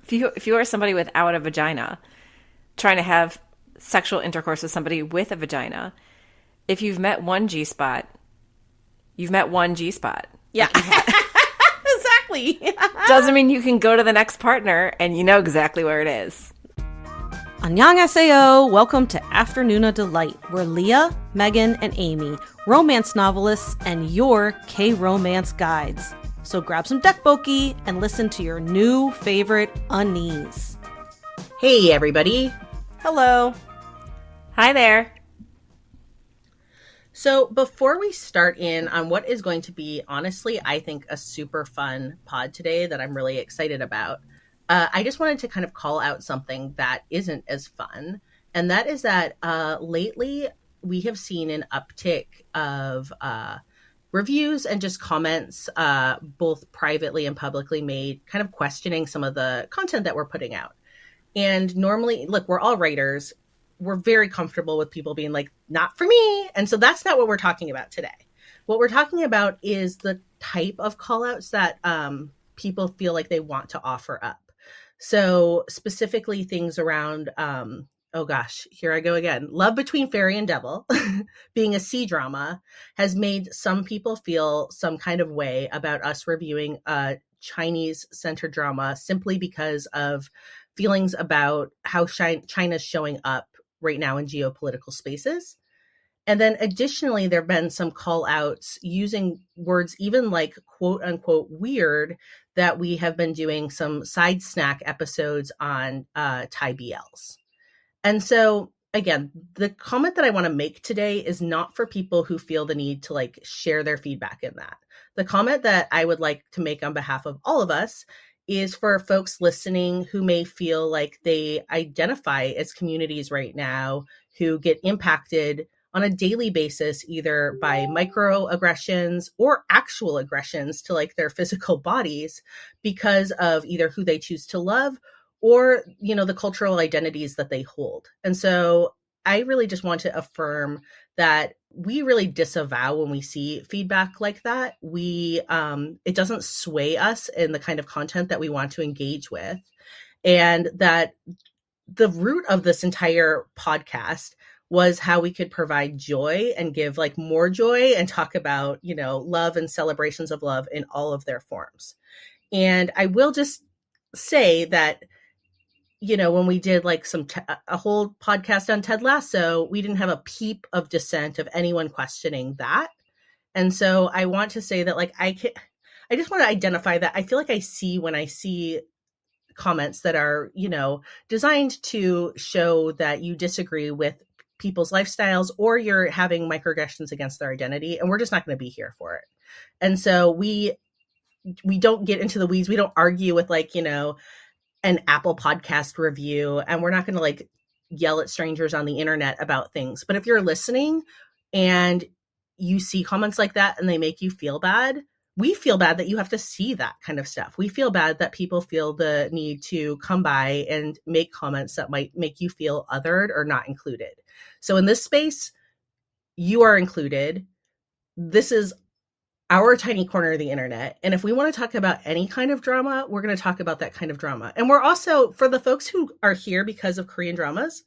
If you are somebody without a vagina trying to have sexual intercourse with somebody with a vagina, if you've met one G spot, you've met one G spot. Yeah. Exactly. Doesn't mean you can go to the next partner and you know exactly where it is. Annyeonghaseyo! Welcome to Afternoona Delight, where Leah, Megan, and Amy, romance novelists and your K-romance guides. So grab some dekboki and listen to your new favorite unnies. Hey, everybody. Hello. Hi there. So before we start in on what is going to be, honestly, I think a super fun pod today that I'm really excited about, I just wanted to kind of call out something that isn't as fun. And that is that lately we have seen an uptick of reviews and just comments, both privately and publicly made, kind of questioning some of the content that we're putting out. And normally, look, we're all writers. We're very comfortable with people being like, not for me. And so that's not what we're talking about today. What we're talking about is the type of callouts that people feel like they want to offer up. So specifically things around, oh gosh, here I go again. Love Between Fairy and Devil, being a C-drama, has made some people feel some kind of way about us reviewing a Chinese-centered drama simply because of feelings about how China's showing up right now in geopolitical spaces. And then additionally, there have been some call outs using words even like quote unquote weird that we have been doing some side snack episodes on Thai BLs. And so again, the comment that I want to make today is not for people who feel the need to like share their feedback in that. The comment that I would like to make on behalf of all of us is for folks listening who may feel like they identify as communities right now who get impacted on a daily basis, either by microaggressions or actual aggressions to like their physical bodies because of either who they choose to love or, you know, the cultural identities that they hold. And so I really just want to affirm that we really disavow when we see feedback like that. It doesn't sway us in the kind of content that we want to engage with. And that the root of this entire podcast was how we could provide joy and give like more joy and talk about, you know, love and celebrations of love in all of their forms. And I will just say that, you know, when we did like a whole podcast on Ted Lasso, we didn't have a peep of dissent of anyone questioning that. And so I want to say that like, I just want to identify that I feel like I see when I see comments that are, you know, designed to show that you disagree with people's lifestyles or you're having microaggressions against their identity. And we're just not going to be here for it. And so we don't get into the weeds. We don't argue with like, you know, an Apple podcast review, and we're not going to like yell at strangers on the internet about things. But if you're listening and you see comments like that and they make you feel bad, we feel bad that you have to see that kind of stuff. We feel bad that people feel the need to come by and make comments that might make you feel othered or not included. So in this space, you are included. This is our tiny corner of the internet. And if we want to talk about any kind of drama, we're going to talk about that kind of drama. And we're also, for the folks who are here because of Korean dramas,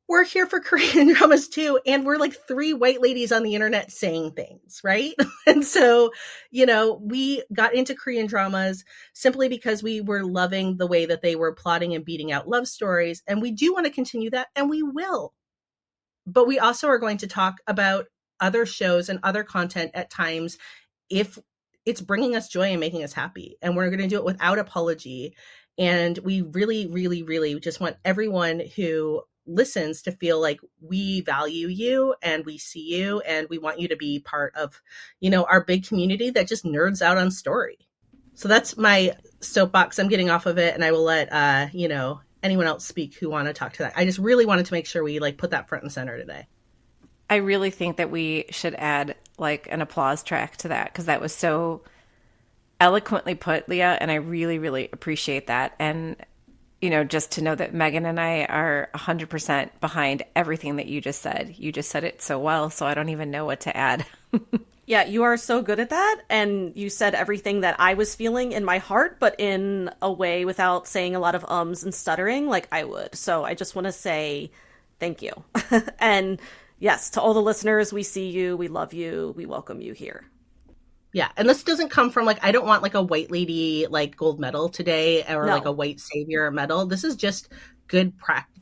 we're here for Korean dramas too. And we're like three white ladies on the internet saying things, right? And so, you know, we got into Korean dramas simply because we were loving the way that they were plotting and beating out love stories. And we do want to continue that, and we will. But we also are going to talk about other shows and other content at times if it's bringing us joy and making us happy. And we're going to do it without apology. And we really, really, really just want everyone who listens to feel like we value you and we see you and we want you to be part of, you know, our big community that just nerds out on story. So that's my soapbox. I'm getting off of it, and I will let, you know, anyone else speak who want to talk to that. I just really wanted to make sure we like put that front and center today. I really think that we should add like an applause track to that because that was so eloquently put, Leah, and I really, really appreciate that. And, you know, just to know that Megan and I are 100% behind everything that you just said. You just said it so well, so I don't even know what to add. Yeah, you are so good at that. And you said everything that I was feeling in my heart, but in a way without saying a lot of ums and stuttering like I would. So I just want to say thank you. And yes, to all the listeners, we see you, we love you, we welcome you here. Yeah, and this doesn't come from like, I don't want like a white lady like gold medal today or No. like a white savior medal. This is just good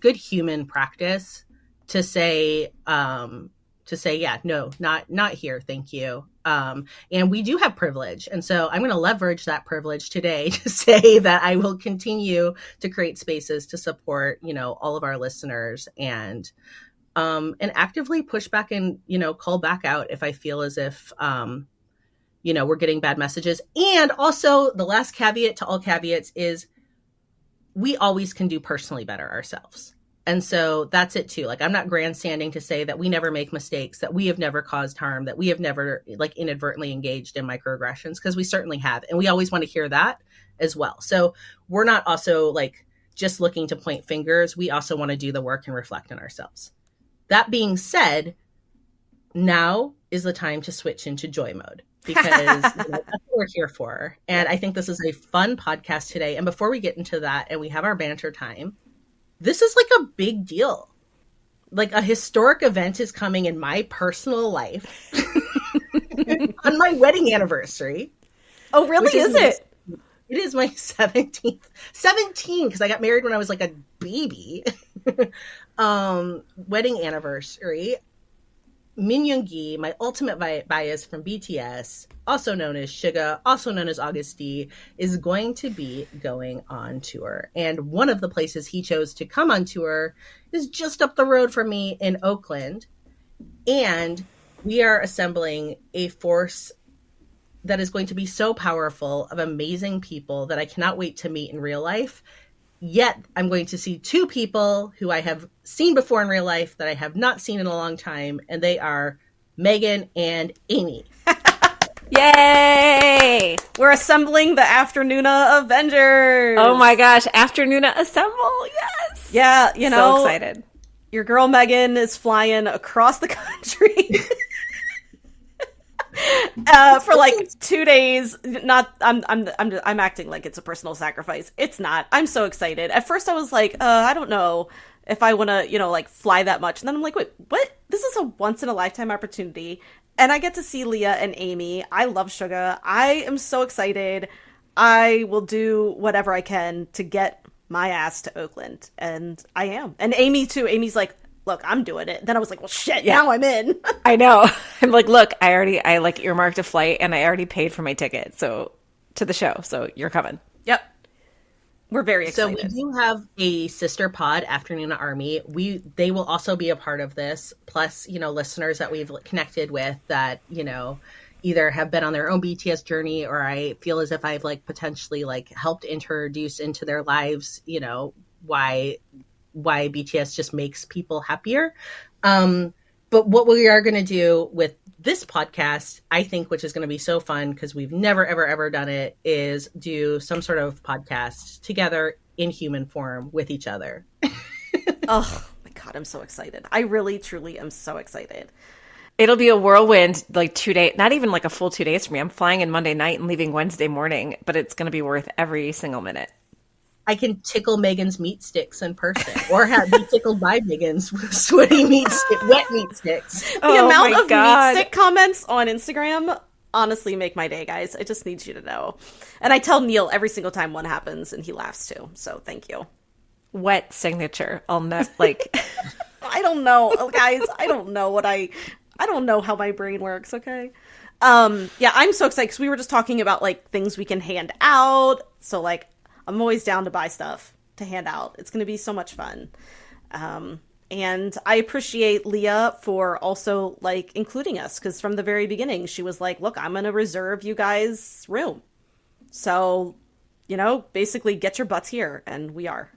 human practice to say yeah, no, not here, thank you. And we do have privilege, and so I'm going to leverage that privilege today to say that I will continue to create spaces to support, you know, all of our listeners and actively push back and, you know, call back out if I feel as if you know, we're getting bad messages. And also the last caveat to all caveats is we always can do personally better ourselves. And so that's it too. Like, I'm not grandstanding to say that we never make mistakes, that we have never caused harm, that we have never like inadvertently engaged in microaggressions, because we certainly have. And we always want to hear that as well. So we're not also like just looking to point fingers. We also want to do the work and reflect on ourselves. That being said, now is the time to switch into joy mode, because you know, that's what we're here for. And I think this is a fun podcast today. And before we get into that and we have our banter time, this is like a big deal. Like, a historic event is coming in my personal life on my wedding anniversary. Oh, really? Is it? It is my 17th. 17, because I got married when I was like a baby. Wedding anniversary. Min Yoongi, my ultimate bias from BTS, also known as Suga, also known as August D, is going to be going on tour. And one of the places he chose to come on tour is just up the road from me in Oakland. And we are assembling a force that is going to be so powerful of amazing people that I cannot wait to meet in real life. Yet I'm going to see two people who I have seen before in real life that I have not seen in a long time, and they are Megan and Amy. Yay! We're assembling the Afternoona Avengers. Oh my gosh, Afternoona Assemble, yes! Yeah, you know. So excited. Your girl Megan is flying across the country. For like 2 days. I'm acting like it's a personal sacrifice. It's not. I'm so excited. At first I was like, I don't know if I want to, you know, like fly that much. And then I'm like, wait, what? This is a once in a lifetime opportunity. And I get to see Leah and Amy. I love Suga. I am so excited. I will do whatever I can to get my ass to Oakland. And I am. And Amy too. Amy's like, look, I'm doing it. Then I was like, well, shit, yeah. Now I'm in. I know. I'm like, look, I like earmarked a flight and I already paid for my ticket. So to the show. So you're coming. Yep. We're very excited. So we do have a sister pod, Afternoona Army. They will also be a part of this. Plus, you know, listeners that we've connected with that, you know, either have been on their own BTS journey, or I feel as if I've like potentially like helped introduce into their lives, you know, why BTS just makes people happier. But what we are going to do with this podcast, I think, which is going to be so fun because we've never, ever, ever done it, is do some sort of podcast together in human form with each other. Oh my God, I'm so excited. I really, truly am so excited. It'll be a whirlwind, like 2 days, not even like a full 2 days for me. I'm flying in Monday night and leaving Wednesday morning, but it's going to be worth every single minute. I can tickle Megan's meat sticks in person, or have be tickled by Megan's sweaty wet meat sticks. The amount of meat stick comments on Instagram honestly make my day, guys. I just need you to know. And I tell Neil every single time one happens, and he laughs too. So thank you. Wet signature. I'll not like. I don't know, guys. I don't know how my brain works. Okay. Yeah, I'm so excited because we were just talking about like things we can hand out. So like, I'm always down to buy stuff to hand out. It's going to be so much fun. And I appreciate Leah for also like including us, because from the very beginning, she was like, look, I'm going to reserve you guys room. So, you know, basically get your butts here. And we are.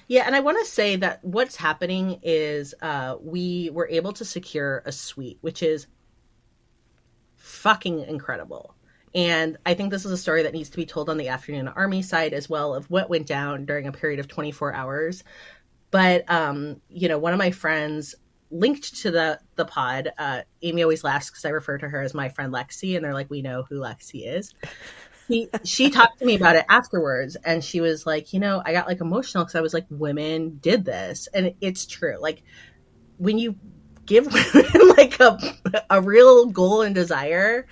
Yeah. And I want to say that what's happening is we were able to secure a suite, which is fucking incredible. And I think this is a story that needs to be told on the Afternoona Army side as well, of what went down during a period of 24 hours. But, you know, one of my friends linked to the pod. Amy always laughs because I refer to her as my friend Lexi, and they're like, we know who Lexi is. She talked to me about it afterwards, and she was like, I got like emotional because I was like, women did this, and it's true. Like when you give women like a real goal and desire,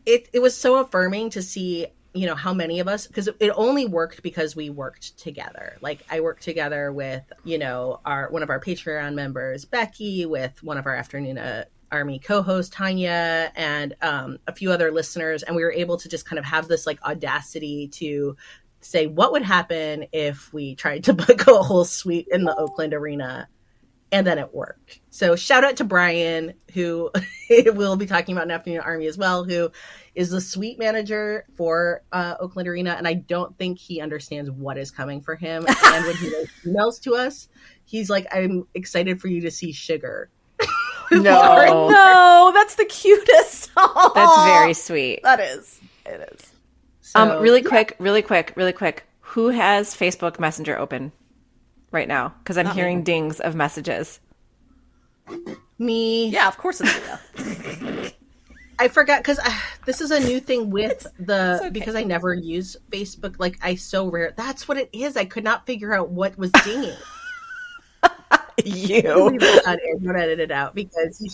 it was so affirming to see, how many of us, because it only worked because we worked together. Like I worked together with, one of our Patreon members, Becky, with one of our Afternoona Army co-host, Tanya, and a few other listeners. And we were able to just kind of have this like audacity to say, what would happen if we tried to book a whole suite in the Oakland arena? And then it worked. So shout out to Brian, who we'll be talking about in Afternoona Army as well, who is the suite manager for Oakland Arena. And I don't think he understands what is coming for him. And when he emails to us, he's like, I'm excited for you to see Sugar. No, that's the cutest. That's very sweet. That is. It is. So, really quick. Who has Facebook Messenger open right now? Because I'm hearing dings of messages. Me. Yeah, of course it's Leah. I forgot because this is a new thing with okay. because I never use Facebook. Like I so rare. That's what it is. I could not figure out what was dinging. You. Don't edit it out because you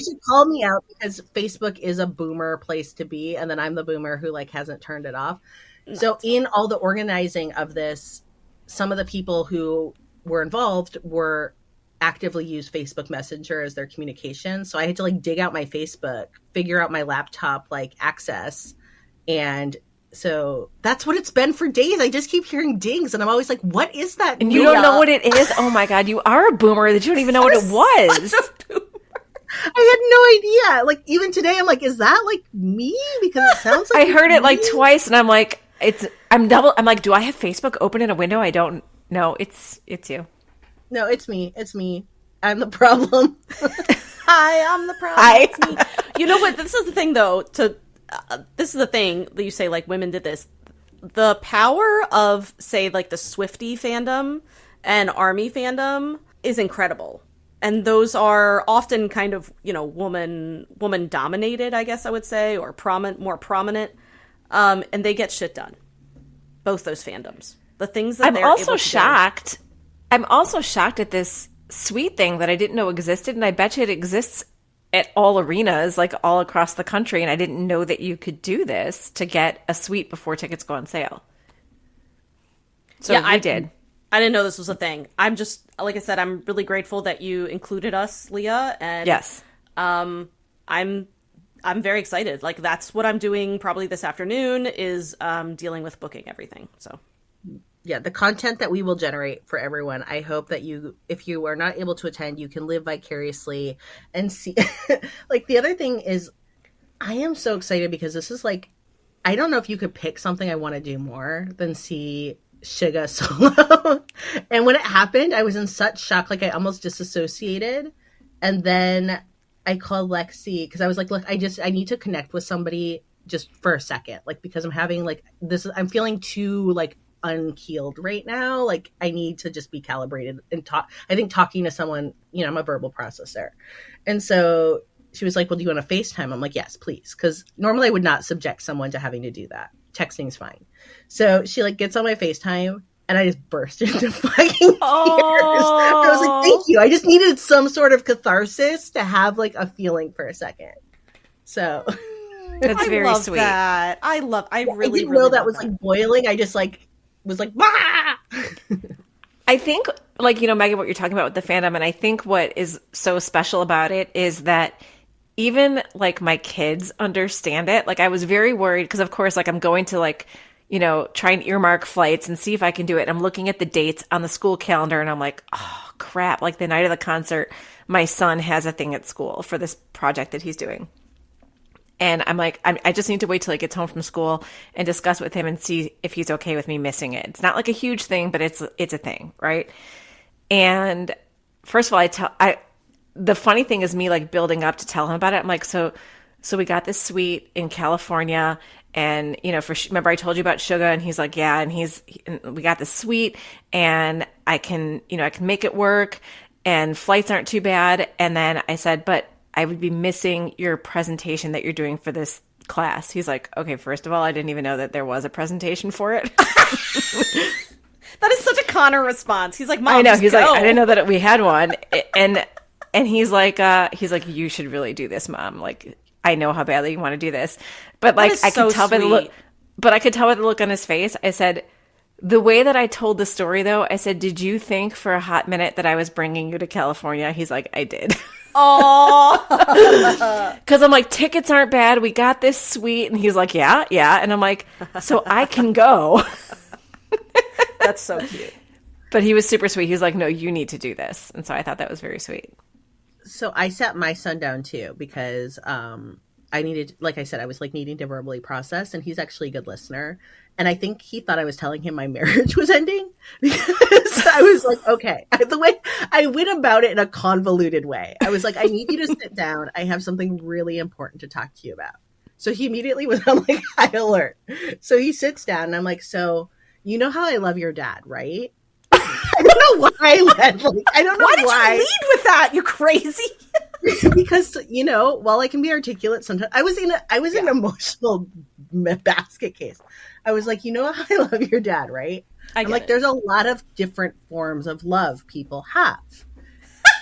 should call me out because Facebook is a boomer place to be, and then I'm the boomer who like hasn't turned it off. No. So in all the organizing of this, some of the people who were involved were actively use Facebook Messenger as their communication. So I had to like dig out my Facebook, figure out my laptop like access, and so that's what it's been for days. I just keep hearing dings, and I'm always like, "What is that?" And you don't know what it is. Oh my god, you are a boomer that you don't even know what it was. I had no idea. Like even today, I'm like, "Is that like me?" Because it sounds like I heard it like twice, and I'm like, I'm like, do I have Facebook open in a window? I don't know. It's you. No, it's me. It's me. I'm the problem. Hi, I'm the problem. It's me. You know what? This is the thing, though. This is the thing that you say, like, women did this. The power of, say, like, the Swiftie fandom and Army fandom is incredible. And those are often kind of, woman dominated, I guess I would say, or more prominent. And they get shit done. Both those fandoms. The things that they're able to shocked. I'm also shocked at this suite thing that I didn't know existed, and I bet you it exists at all arenas, like all across the country, and I didn't know that you could do this to get a suite before tickets go on sale. So yeah, I did. I didn't know this was a thing. I'm just, like I said, I'm really grateful that you included us, Leah, and yes, I'm very excited. Like that's what I'm doing probably this afternoon is dealing with booking everything. So. Yeah, the content that we will generate for everyone. I hope that if you are not able to attend, you can live vicariously and see. Like the other thing is, I am so excited because this is like, I don't know if you could pick something I want to do more than see Suga solo. And when it happened, I was in such shock, like I almost disassociated. And then I called Lexi because I was like, look, I need to connect with somebody just for a second, like because I'm having like this. I'm feeling too like unkeeled right now. Like I need to just be calibrated and talk. I think talking to someone, I'm a verbal processor. And so she was like, well, do you want to FaceTime? I'm like, yes, please. Cause normally I would not subject someone to having to do that. Texting's fine. So she like gets on my FaceTime and I just burst into fucking tears. I was like, thank you. I just needed some sort of catharsis to have like a feeling for a second. So that's very sweet. That. I really didn't know that was like boiling. I just like was like, bah! I think, like, Megan, what you're talking about with the fandom, and I think what is so special about it is that even, like, my kids understand it. Like, I was very worried because, of course, like, I'm going to, like, try and earmark flights and see if I can do it. And I'm looking at the dates on the school calendar, and I'm like, oh, crap. Like, the night of the concert, my son has a thing at school for this project that he's doing. And I'm like, I just need to wait till he gets home from school and discuss with him and see if he's okay with me missing it. It's not like a huge thing, but it's a thing, right? And first of all, the funny thing is me like building up to tell him about it. I'm like, so we got this suite in California, and remember I told you about Suga, and he's like, yeah, and we got this suite, and I can make it work. and flights aren't too bad. And then I said, but I would be missing your presentation that you're doing for this class. He's like, okay, first of all, I didn't even know that there was a presentation for it. That is such a Connor response. He's like, Mom, I know. just He's go. like, I didn't know that we had one. And he's like, you should really do this, Mom. Like, I know how badly you want to do this, but like, I could tell by the look. But I could tell by the look on his face. I said, the way that I told the story, though, I said, did you think for a hot minute that I was bringing you to California? He's like, I did. Oh, because I'm like, tickets aren't bad. We got this suite, and he's like, yeah. And I'm like, so I can go. that's so cute. But he was super sweet. He was like, no, you need to do this. And so I thought that was very sweet. So I sat my son down too because I needed, like I said, I was like needing to verbally process, and he's actually a good listener. And I think he thought I was telling him my marriage was ending because I was like, okay. The way I went about it in a convoluted way, I was like, I need you to sit down. I have something really important to talk to you about. So he immediately was on like high alert. So he sits down, and I'm like, so you know how I love your dad, right? I don't know why I led. Like, I don't know Why did you lead with that? You crazy. Because while I can be articulate, sometimes I was in an emotional basket case. I was like, you know how I love your dad, right? I'm like, there's a lot of different forms of love people have.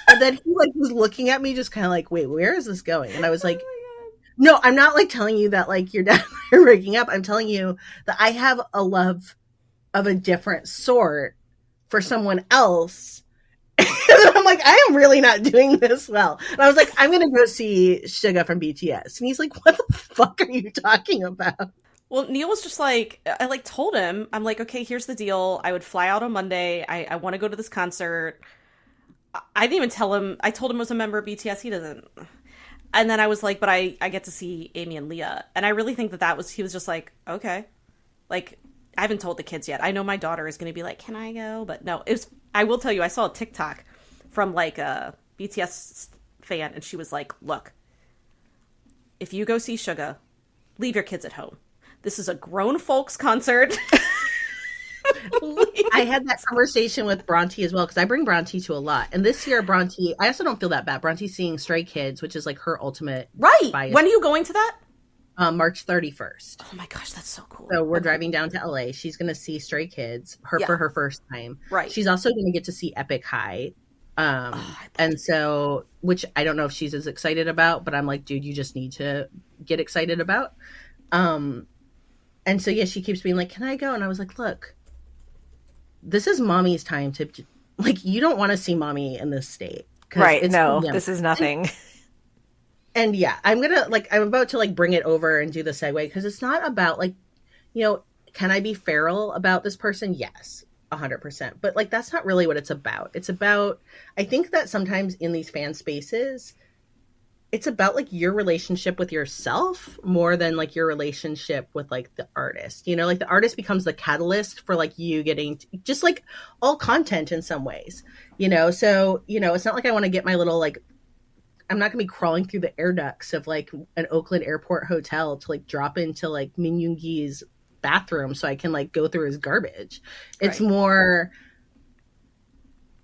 And then he like was looking at me, just kind of like, wait, where is this going? And I was like, no, I'm not like telling you that like your dad and I are breaking up. I'm telling you that I have a love of a different sort for someone else. And I'm like, I am really not doing this well. And I was like, I'm going to go see Suga from BTS. And he's like, what the fuck are you talking about? Well, Neil was just like, I like told him, I'm like, okay, here's the deal. I would fly out on Monday. I want to go to this concert. I didn't even tell him. I told him I was a member of BTS. He doesn't. And then I was like, but I get to see Amy and Leah. And I really think he was just like, okay. Like, I haven't told the kids yet. I know my daughter is going to be like, can I go? But no, I will tell you, I saw a TikTok from like a BTS fan, and she was like, look, if you go see Suga, leave your kids at home. This is a grown folks concert. I had that conversation with Bronte as well, because I bring Bronte to a lot. And this year, Bronte, I also don't feel that bad. Bronte's seeing Stray Kids, which is like her ultimate bias. When are you going to that? March 31st. Oh my gosh, that's so cool. So we're driving down to LA. She's going to see Stray Kids for her first time. Right. She's also going to get to see Epic High. And so, which I don't know if she's as excited about, but I'm like, dude, you just need to get excited about. And so, yeah, she keeps being like, can I go? And I was like, look, this is mommy's time to, like, you don't want to see mommy in this state. Right. No, this is nothing. And yeah, I'm about to like bring it over and do the segue, because it's not about like, can I be feral about this person? Yes, 100%. But like, that's not really what it's about. It's about, I think that sometimes in these fan spaces, it's about like your relationship with yourself more than like your relationship with like the artist, like the artist becomes the catalyst for like you getting just like all content in some ways, so, it's not like I want to get my little, like, I'm not gonna be crawling through the air ducts of like an Oakland airport hotel to like drop into like Min Yoongi's bathroom so I can like go through his garbage. It's more,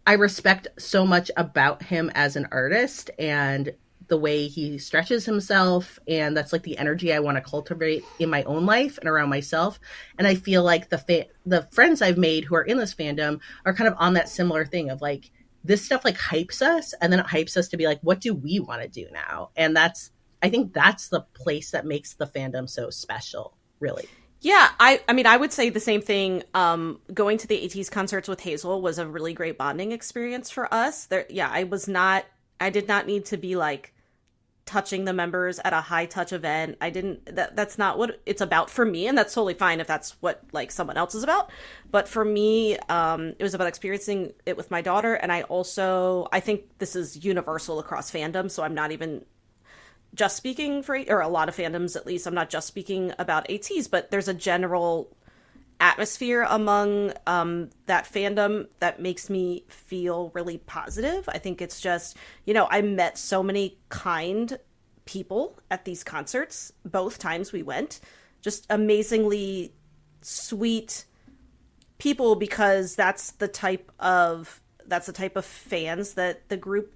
I respect so much about him as an artist and the way he stretches himself, and that's like the energy I want to cultivate in my own life and around myself. And I feel like the friends I've made who are in this fandom are kind of on that similar thing of like, this stuff like hypes us, and then it hypes us to be like, what do we want to do now? And I think that's the place that makes the fandom so special, really. Yeah, I mean, I would say the same thing. Going to the ATEEZ concerts with Hazel was a really great bonding experience for us. I did not need to be like touching the members at a high touch event. That's not what it's about for me, and that's totally fine if that's what like someone else is about. But for me, it was about experiencing it with my daughter. And I think this is universal across fandom, so I'm not even just speaking for, or a lot of fandoms at least, I'm not just speaking about ATEEZ, but there's a general atmosphere among that fandom that makes me feel really positive. I think it's just, I met so many kind people at these concerts, both times we went, just amazingly sweet people, because that's the type of that's the type of fans that the group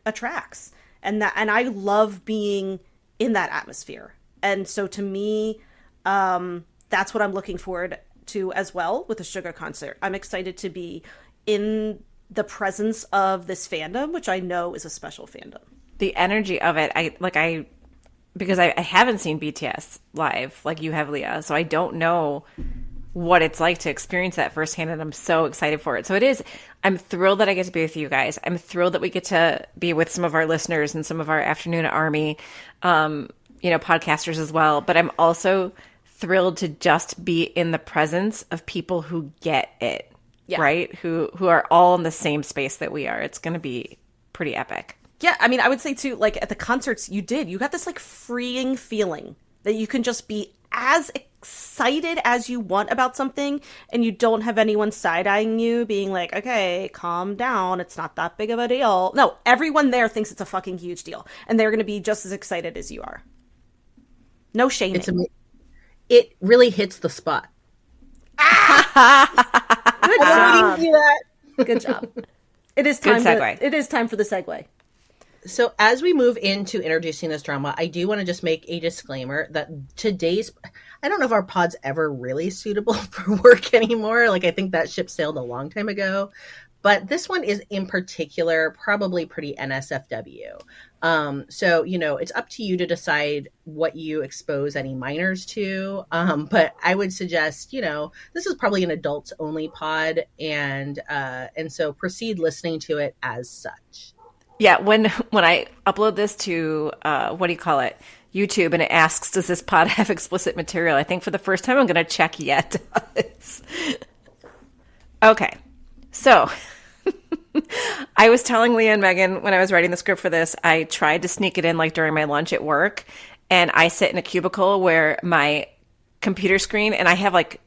attracts. And I love being in that atmosphere. And so to me, that's what I'm looking forward to as well with the Suga concert. I'm excited to be in the presence of this fandom, which I know is a special fandom. The energy of it, because I haven't seen BTS live like you have, Leah, so I don't know what it's like to experience that firsthand, and I'm so excited for it. So I'm thrilled that I get to be with you guys. I'm thrilled that we get to be with some of our listeners and some of our Afternoona Army, podcasters as well. But I'm also thrilled to just be in the presence of people who get it, right? Who are all in the same space that we are. It's going to be pretty epic. Yeah, I mean, I would say too, like at the concerts you got this like freeing feeling that you can just be as excited as you want about something, and you don't have anyone side-eyeing you being like, okay, calm down, it's not that big of a deal. No, everyone there thinks it's a fucking huge deal, and they're going to be just as excited as you are. No shaming. It really hits the spot. Good job. Good job. It is time. Good segue. It is time for the segue. So as we move into introducing this drama, I do want to just make a disclaimer that I don't know if our pod's ever really suitable for work anymore. Like, I think that ship sailed a long time ago. But this one is in particular probably pretty NSFW. So, it's up to you to decide what you expose any minors to. But I would suggest, this is probably an adults only pod. And so proceed listening to it as such. Yeah, when I upload this to YouTube, and it asks, does this pod have explicit material? I think for the first time I'm going to check yet. Okay, so I was telling Leah and Megan when I was writing the script for this, I tried to sneak it in like during my lunch at work, and I sit in a cubicle where my computer screen, and I have like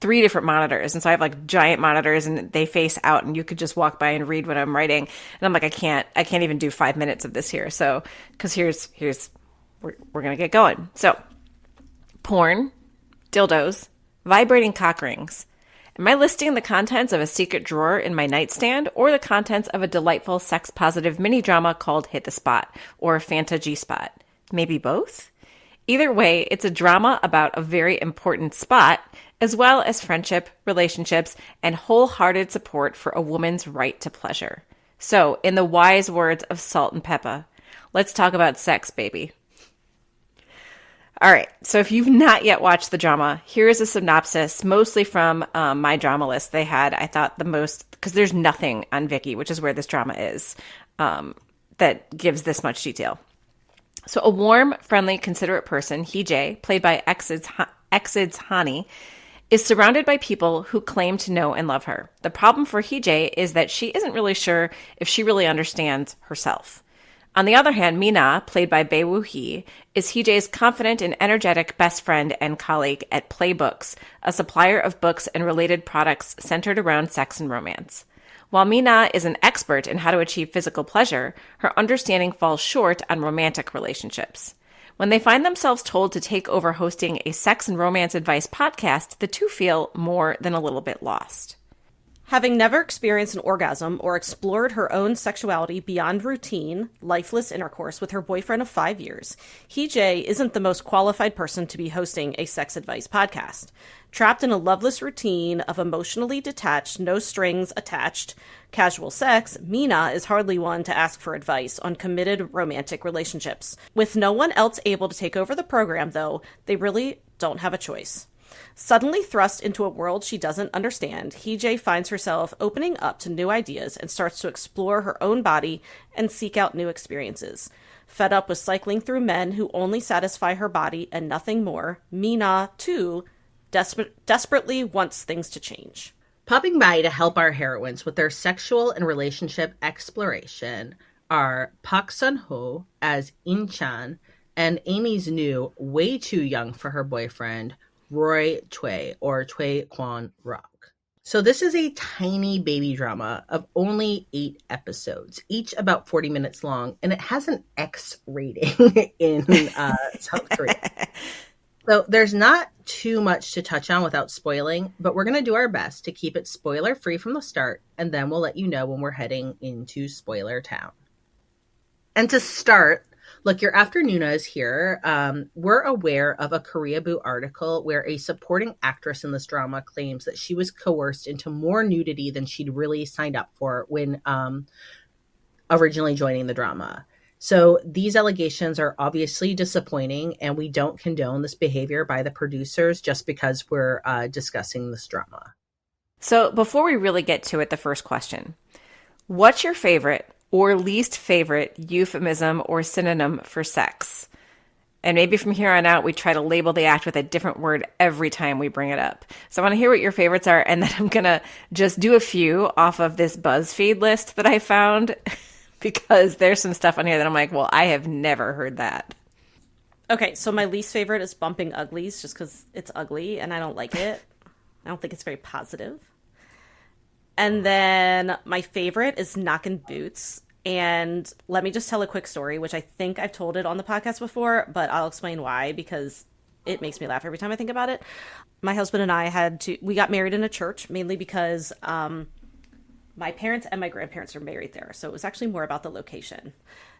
3 different monitors. And so I have like giant monitors, and they face out, and you could just walk by and read what I'm writing. And I'm like, I can't even do 5 minutes of this here. So, cause we're going to get going. So porn, dildos, vibrating cock rings. Am I listing the contents of a secret drawer in my nightstand, or the contents of a delightful sex positive mini drama called Hit the Spot or Fanta G-Spot? Maybe both? Either way, it's a drama about a very important spot, as well as friendship, relationships, and wholehearted support for a woman's right to pleasure. So, in the wise words of Salt and Peppa, let's talk about sex, baby. All right, so if you've not yet watched the drama, here is a synopsis, mostly from my drama list they had. I thought the most, because there's nothing on Viki, which is where this drama is, that gives this much detail. So a warm, friendly, considerate person, Hee-jae, played by Exid's Hani, is surrounded by people who claim to know and love her. The problem for Hee-jae is that she isn't really sure if she really understands herself. On the other hand, Mina, played by Bae Woo-hee, is Hee-jae's confident and energetic best friend and colleague at Playbooks, a supplier of books and related products centered around sex and romance. While Mina is an expert in how to achieve physical pleasure, her understanding falls short on romantic relationships. When they find themselves told to take over hosting a sex and romance advice podcast, the two feel more than a little bit lost. Having never experienced an orgasm or explored her own sexuality beyond routine, lifeless intercourse with her boyfriend of 5 years, Hee-jae isn't the most qualified person to be hosting a sex advice podcast. Trapped in a loveless routine of emotionally detached, no strings attached, casual sex, Mina is hardly one to ask for advice on committed romantic relationships. With no one else able to take over the program, though, they really don't have a choice. Suddenly thrust into a world she doesn't understand, Hee-jae finds herself opening up to new ideas and starts to explore her own body and seek out new experiences. Fed up with cycling through men who only satisfy her body and nothing more, Mina, too, desperately wants things to change. Popping by to help our heroines with their sexual and relationship exploration are Park Sun-ho as In-chan and Amy's new, way too young for her boyfriend, Roy Choi, or Choi Kwon-rock. So this is a tiny baby drama of only 8 episodes, each about 40 minutes long, and it has an X rating in South Korea. So there's not too much to touch on without spoiling, but we're going to do our best to keep it spoiler free from the start, and then we'll let you know when we're heading into spoiler town. And to start, look, your Afternoona is here. We're aware of a Koreaboo article where a supporting actress in this drama claims that she was coerced into more nudity than she'd really signed up for when originally joining the drama. So these allegations are obviously disappointing, and we don't condone this behavior by the producers just because we're discussing this drama. So before we really get to it, the first question: what's your favorite or least favorite euphemism or synonym for sex? And maybe from here on out, we try to label the act with a different word every time we bring it up. So I want to hear what your favorites are, and then I'm going to just do a few off of this BuzzFeed list that I found because there's some stuff on here that I'm like, well, I have never heard that. Okay, so my least favorite is bumping uglies just because it's ugly and I don't like it. I don't think it's very positive. And then my favorite is knocking boots. And let me just tell a quick story, which I think I've told it on the podcast before, but I'll explain why because it makes me laugh every time I think about it. My husband and I we got married in a church mainly because my parents and my grandparents are married there. So it was actually more about the location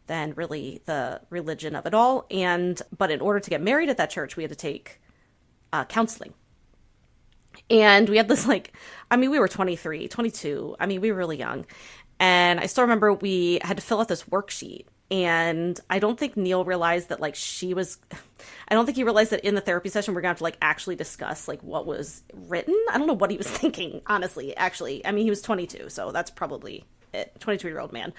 than really the religion of it all. But in order to get married at that church, we had to take counseling. And we had this we were 23, 22. We were really young. And I still remember we had to fill out this worksheet. And I don't think Neil realized that I don't think he realized that in the therapy session, we're going to have to actually discuss what was written. I don't know what he was thinking, honestly, actually. He was 22, so that's probably it. 22-year-old man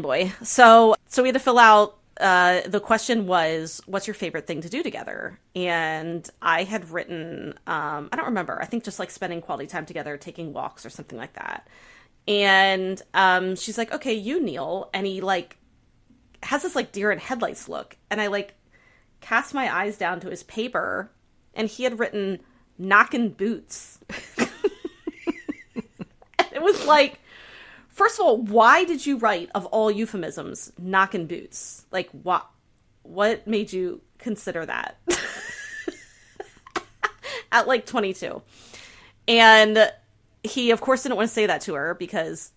boy. So we had to fill out, the question was, what's your favorite thing to do together? And I had written, I don't remember. I think just spending quality time together, taking walks or something like that. And she's like, okay, you, Neil. And he has this deer in headlights look. And I cast my eyes down to his paper, and he had written knockin' boots. And it was first of all, why did you write, of all euphemisms, knockin' boots? What made you consider that? At 22. And he, of course, didn't want to say that to her because,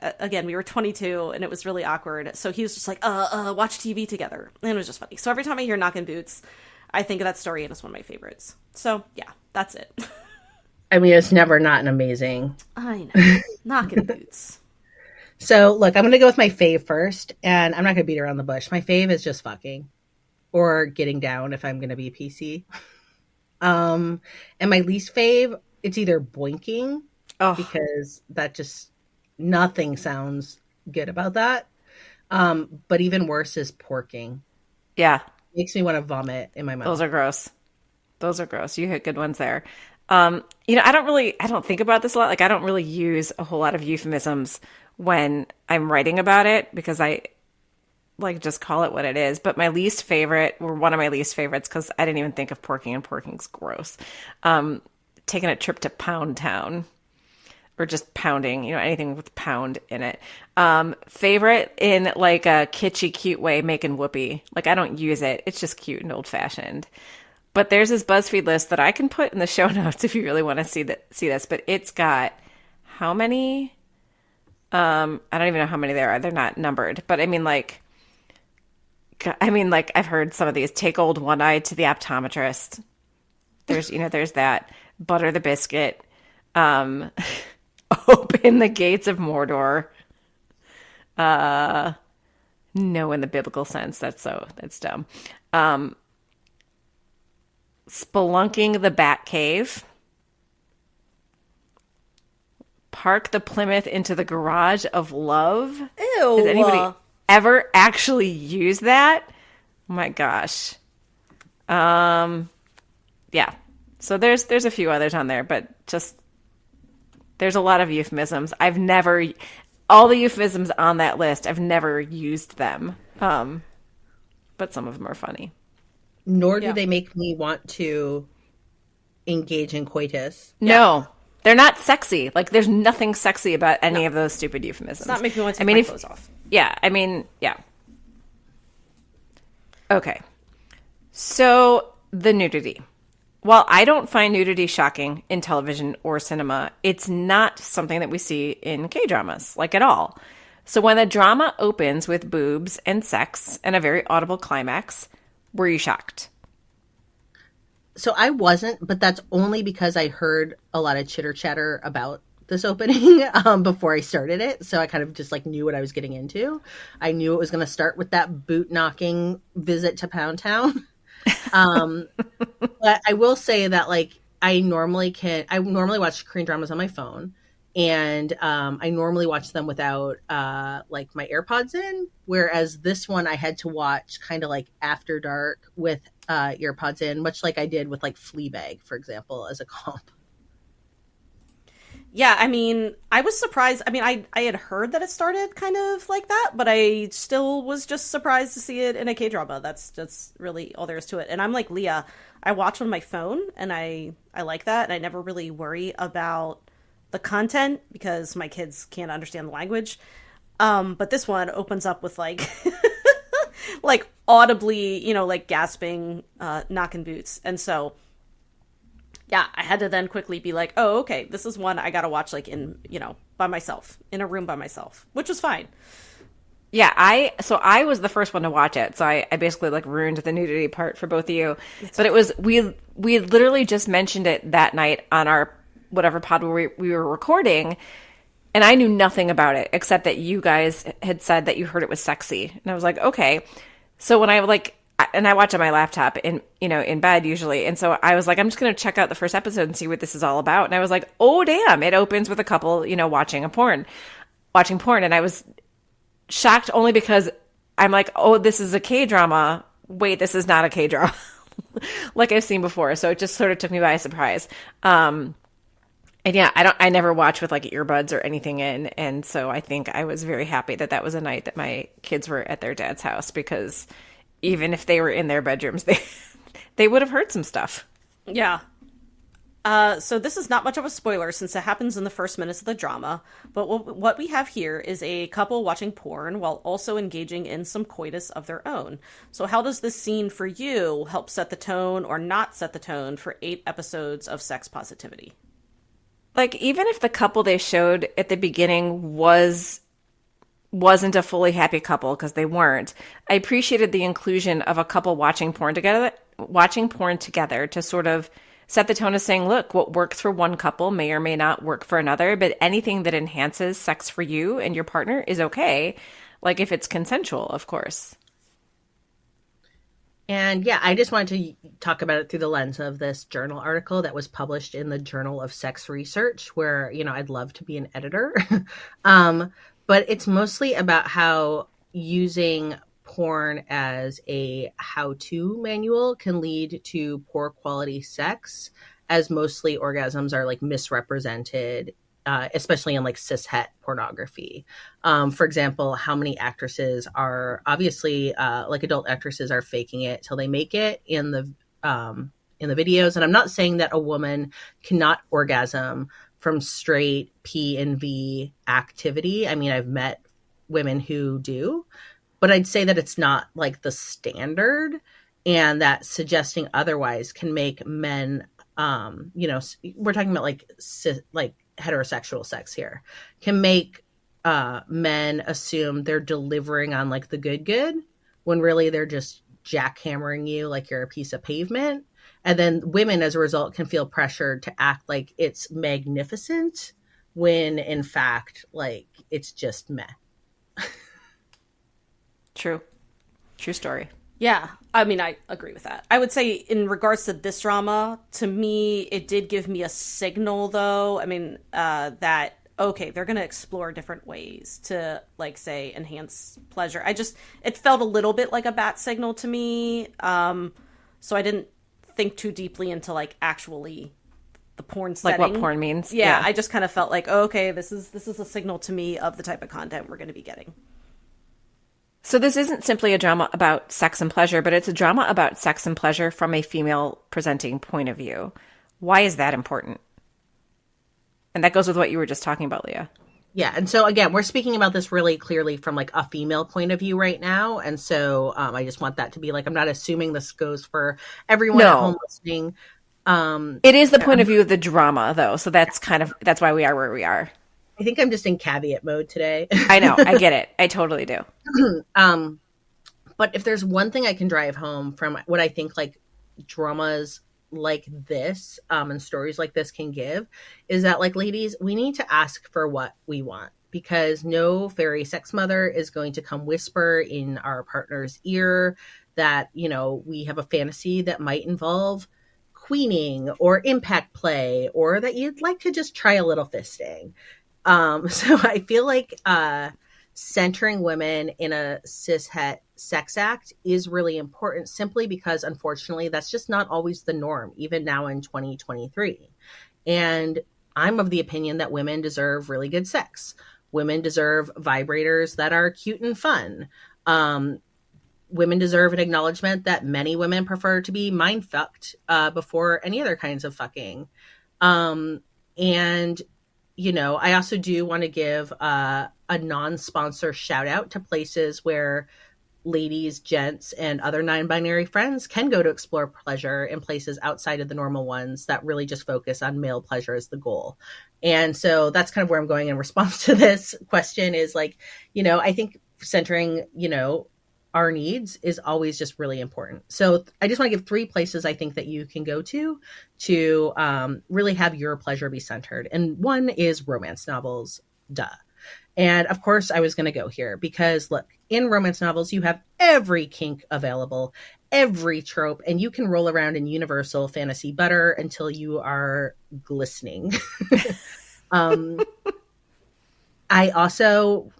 again, we were 22 and it was really awkward. So he was just watch TV together. And it was just funny. So every time I hear knockin' boots, I think of that story, and it's one of my favorites. So, yeah, that's it. It's never not an amazing. I know. Knockin' boots. So, look, I'm going to go with my fave first, and I'm not going to beat around the bush. My fave is just fucking or getting down if I'm going to be PC. And my least fave, it's either boinking. Oh. Because that just, nothing sounds good about that. But even worse is porking. Yeah. Makes me want to vomit in my mouth. Those are gross. You hit good ones there. I don't think about this a lot. I don't really use a whole lot of euphemisms when I'm writing about it because I just call it what it is. But my least favorite, or one of my least favorites, because I didn't even think of porking, and porking's gross. Taking a trip to Pound Town. Or just pounding, anything with pound in it. Favorite in a kitschy, cute way, making whoopee. I don't use it. It's just cute and old fashioned. But there's this BuzzFeed list that I can put in the show notes if you really want to see this. But it's got how many? I don't even know how many there are. They're not numbered. But I've heard some of these. Take old one-eyed to the optometrist. There's that. Butter the biscuit. Open the gates of Mordor. No, in the biblical sense. That's dumb. Spelunking the Bat Cave. Park the Plymouth into the garage of love. Ew. Has anybody ever actually used that? Oh my gosh. Yeah. So there's a few others on there, but just there's a lot of euphemisms. All the euphemisms on that list, I've never used them. But some of them are funny. Nor do they make me want to engage in coitus. No, they're not sexy. There's nothing sexy about any of those stupid euphemisms. It's not making me want to take my clothes off. Yeah, yeah. Okay. So the nudity. While I don't find nudity shocking in television or cinema, it's not something that we see in K-dramas, like at all. So when the drama opens with boobs and sex and a very audible climax, were you shocked? So I wasn't, but that's only because I heard a lot of chitter chatter about this opening before I started it. So I kind of just like knew what I was getting into. I knew it was going to start with that boot knocking visit to Pound Town. But I will say that like I normally watch Korean dramas on my phone, and I normally watch them without like my AirPods in, whereas this one I had to watch kind of like after dark with earpods in, much like I did with like Fleabag, for example, as a comp. Yeah, I mean, I was surprised. I mean, I had heard that it started kind of like that, but I still was just surprised to see it in a K-drama. That's really all there is to it. And I'm like Leah, I watch on my phone, and I like that, and I never really worry about the content because my kids can't understand the language. But this one opens up with like like audibly, you know, like gasping, knocking boots. And so yeah, I had to then quickly be like, oh, okay, this is one I gotta watch like in, you know, by myself, in a room by myself, which was fine. Yeah, I was the first one to watch it, so I basically like ruined the nudity part for both of you. But it was we literally just mentioned it that night on our whatever pod where we were recording, and I knew nothing about it except that you guys had said that you heard it was sexy, and I was like, okay. So when I watch on my laptop in, you know, in bed usually, and so I was like, I'm just gonna check out the first episode and see what this is all about, and I was like, oh damn, it opens with a couple, you know, watching porn, and I was shocked only because I'm like, oh, this is a K-drama. Wait, this is not a K-drama like I've seen before. So it just sort of took me by surprise. And yeah, I never watch with like earbuds or anything in. And so I think I was very happy that that was a night that my kids were at their dad's house, because even if they were in their bedrooms, they would have heard some stuff. Yeah. So this is not much of a spoiler since it happens in the first minutes of the drama, but what we have here is a couple watching porn while also engaging in some coitus of their own. So how does this scene for you help set the tone or not set the tone for 8 episodes of sex positivity? Like, even if the couple they showed at the beginning wasn't a fully happy couple, because they weren't, I appreciated the inclusion of a couple watching porn together to sort of set the tone of saying, look, what works for one couple may or may not work for another, but anything that enhances sex for you and your partner is okay. Like if it's consensual, of course. And yeah, I just wanted to talk about it through the lens of this journal article that was published in the Journal of Sex Research, where, you know, I'd love to be an editor. But it's mostly about how using porn as a how-to manual can lead to poor quality sex, as mostly orgasms are like misrepresented, especially in like cishet pornography. For example, how many actresses are obviously like adult actresses are faking it till they make it in the videos. And I'm not saying that a woman cannot orgasm from straight P and V activity. I mean, I've met women who do, but I'd say that it's not like the standard, and that suggesting otherwise can make men, you know, we're talking about like heterosexual sex here, can make men assume they're delivering on like the good, when really they're just jackhammering you like you're a piece of pavement. And then women, as a result, can feel pressured to act like it's magnificent, when in fact, like, it's just meh. True story. Yeah, I mean, I agree with that. I would say in regards to this drama, to me, it did give me a signal, though. I mean, that, okay, they're going to explore different ways to, like, say, enhance pleasure. It felt a little bit like a bat signal to me. So I didn't think too deeply into, like, actually the porn setting. Like what porn means. Yeah, I just kind of felt like, oh, okay, this is a signal to me of the type of content we're going to be getting. So this isn't simply a drama about sex and pleasure, but it's a drama about sex and pleasure from a female presenting point of view. Why is that important? And that goes with what you were just talking about, Leah. Yeah, and so again, we're speaking about this really clearly from like a female point of view right now, and so I just want that to be like, I'm not assuming this goes for everyone at home No, listening. it is the point of view of the drama, though. So that's why we are where we are. I think I'm just in caveat mode today. I know. I get it. I totally do. But if there's one thing I can drive home from what I think like dramas like this and stories like this can give is that, like, ladies, we need to ask for what we want, because no fairy sex mother is going to come whisper in our partner's ear that, you know, we have a fantasy that might involve queening or impact play, or that you'd like to just try a little fisting. So I feel like centering women in a cishet sex act is really important, simply because unfortunately that's just not always the norm, even now in 2023. And I'm of the opinion that women deserve really good sex. Women deserve vibrators that are cute and fun. Women deserve an acknowledgement that many women prefer to be mind fucked before any other kinds of fucking. And you know, I also do want to give a non-sponsor shout out to places where ladies, gents, and other non-binary friends can go to explore pleasure in places outside of the normal ones that really just focus on male pleasure as the goal. And so that's kind of where I'm going in response to this question is, like, you know, I think centering, you know, our needs is always just really important. So I just want to give 3 places I think that you can go to really have your pleasure be centered. And one is romance novels, duh. And of course I was going to go here because, look, in romance novels, you have every kink available, every trope, and you can roll around in universal fantasy butter until you are glistening. I also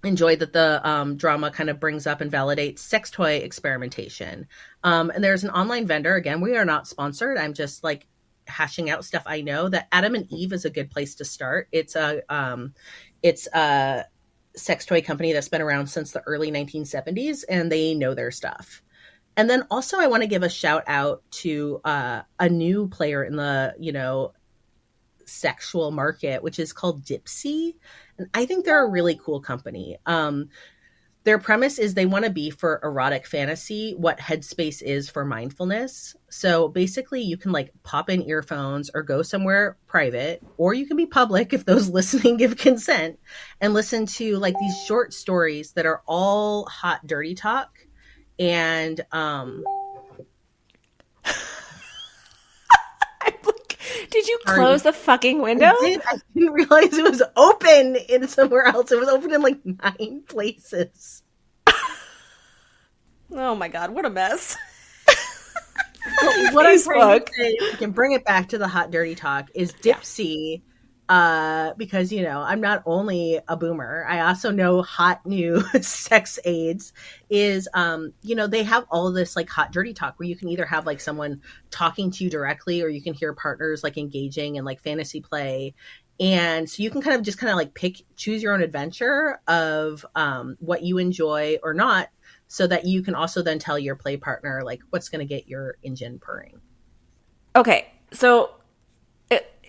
enjoyed that the drama kind of brings up and validates sex toy experimentation. And there's an online vendor, again, we are not sponsored. I'm just like hashing out stuff I know, that Adam and Eve is a good place to start. It's a sex toy company that's been around since the early 1970s, and they know their stuff. And then also I want to give a shout out to a new player in the, you know, sexual market, which is called Dipsy. And I think they're a really cool company. Their premise is they want to be for erotic fantasy what Headspace is for mindfulness. So basically you can like pop in earphones or go somewhere private, or you can be public if those listening give consent, and listen to like these short stories that are all hot, dirty talk. And did you close the fucking window? I didn't realize it was open in somewhere else. It was open in like 9 places. Oh my God, what a mess. Well, what I'm trying to say, we can bring it back to the hot, dirty talk, is Dipsy. Because, you know, I'm not only a boomer, I also know hot new sex aids is, you know, they have all of this like hot, dirty talk where you can either have like someone talking to you directly, or you can hear partners like engaging in like fantasy play. And so you can kind of like choose your own adventure of what you enjoy or not, so that you can also then tell your play partner like what's going to get your engine purring. Okay, so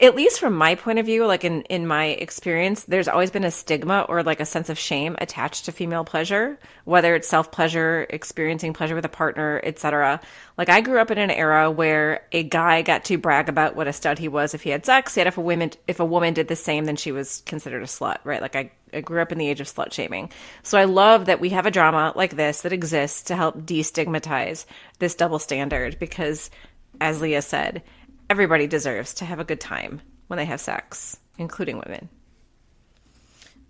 at least from my point of view, like in my experience, there's always been a stigma or like a sense of shame attached to female pleasure, whether it's self-pleasure, experiencing pleasure with a partner, etc. Like I grew up in an era where a guy got to brag about what a stud he was if he had sex, yet if a woman did the same, then she was considered a slut, right? Like I grew up in the age of slut shaming. So I love that we have a drama like this that exists to help destigmatize this double standard, because as Leah said, everybody deserves to have a good time when they have sex, including women.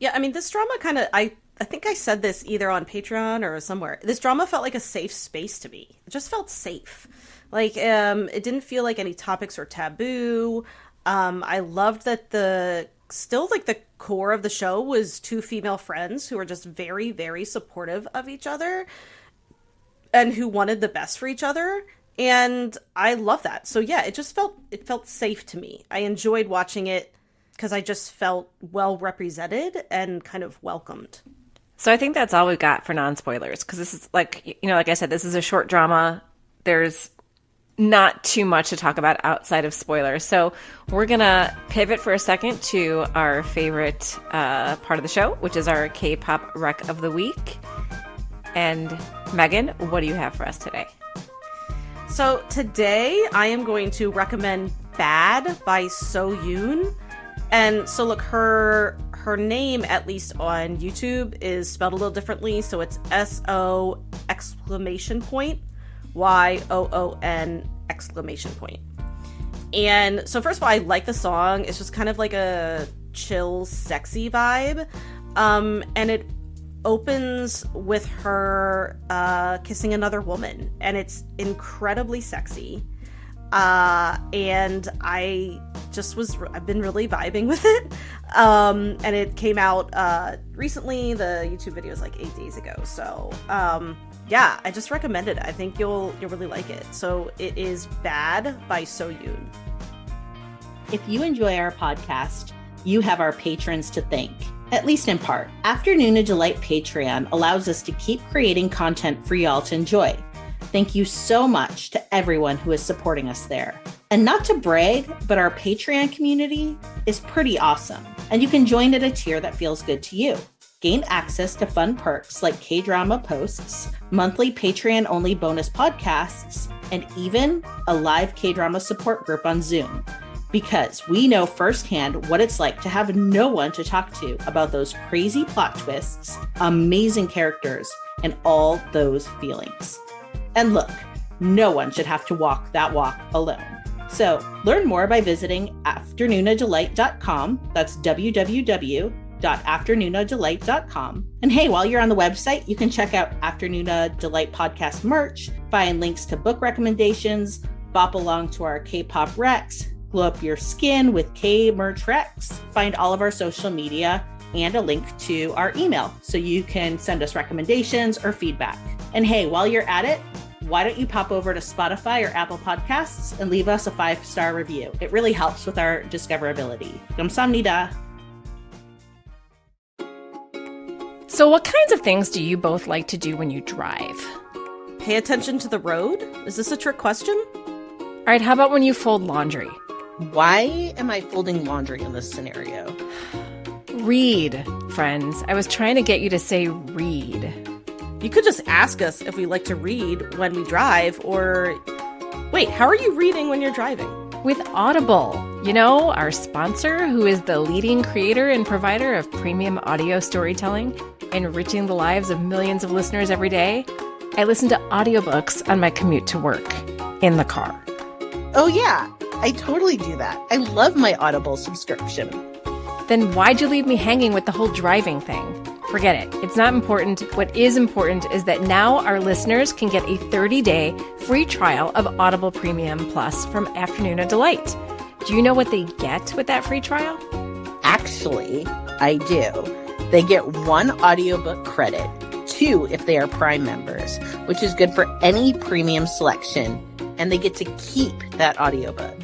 Yeah, I mean, this drama kind of, I think I said this either on Patreon or somewhere. This drama felt like a safe space to me. It just felt safe. Like, it didn't feel like any topics were taboo. I loved that the core of the show was 2 female friends who were just very, very supportive of each other and who wanted the best for each other. And I love that. So yeah, it felt safe to me. I enjoyed watching it because I just felt well represented and kind of welcomed. So I think that's all we've got for non-spoilers, because this is like, you know, like I said, this is a short drama. There's not too much to talk about outside of spoilers. So we're going to pivot for a second to our favorite part of the show, which is our K-pop Rec of the Week. And Megan, what do you have for us today? So today I am going to recommend Bad by YoON. And so look, her name, at least on YouTube, is spelled a little differently. So it's S-O exclamation point YoON exclamation point. And so first of all, I like the song. It's just kind of like a chill, sexy vibe. And it opens with her kissing another woman, and it's incredibly sexy. And I've been really vibing with it. And it came out recently. The YouTube video is like 8 days ago. So yeah, I just recommend it. I think you'll really like it. So it is Bad by YoON. If you enjoy our podcast, you have our patrons to thank, at least in part. Afternoona Delight Patreon allows us to keep creating content for y'all to enjoy. Thank you so much to everyone who is supporting us there. And not to brag, but our Patreon community is pretty awesome, and you can join at a tier that feels good to you. Gain access to fun perks like K-drama posts, monthly Patreon-only bonus podcasts, and even a live K-drama support group on Zoom. Because we know firsthand what it's like to have no one to talk to about those crazy plot twists, amazing characters, and all those feelings. And look, no one should have to walk that walk alone. So learn more by visiting afternoonadelight.com. That's www.afternoonadelight.com. And hey, while you're on the website, you can check out Afternoona Delight podcast merch, find links to book recommendations, bop along to our K-pop Recs, glow up your skin with K-merch Recs, find all of our social media, and a link to our email so you can send us recommendations or feedback. And hey, while you're at it, why don't you pop over to Spotify or Apple Podcasts and leave us a 5-star review? It really helps with our discoverability. 감사합니다. So what kinds of things do you both like to do when you drive? Pay attention to the road? Is this a trick question? All right, how about when you fold laundry? Why am I folding laundry in this scenario? Read, friends. I was trying to get you to say read. You could just ask us if we like to read when we drive, or... Wait, how are you reading when you're driving? With Audible, you know, our sponsor, who is the leading creator and provider of premium audio storytelling, enriching the lives of millions of listeners every day. I listen to audiobooks on my commute to work, in the car. Oh yeah, I totally do that. I love my Audible subscription. Then why'd you leave me hanging with the whole driving thing? Forget it. It's not important. What is important is that now our listeners can get a 30-day free trial of Audible Premium Plus from Afternoona Delight. Do you know what they get with that free trial? Actually, I do. They get 1 audiobook credit, 2 if they are Prime members, which is good for any premium selection, and they get to keep that audiobook.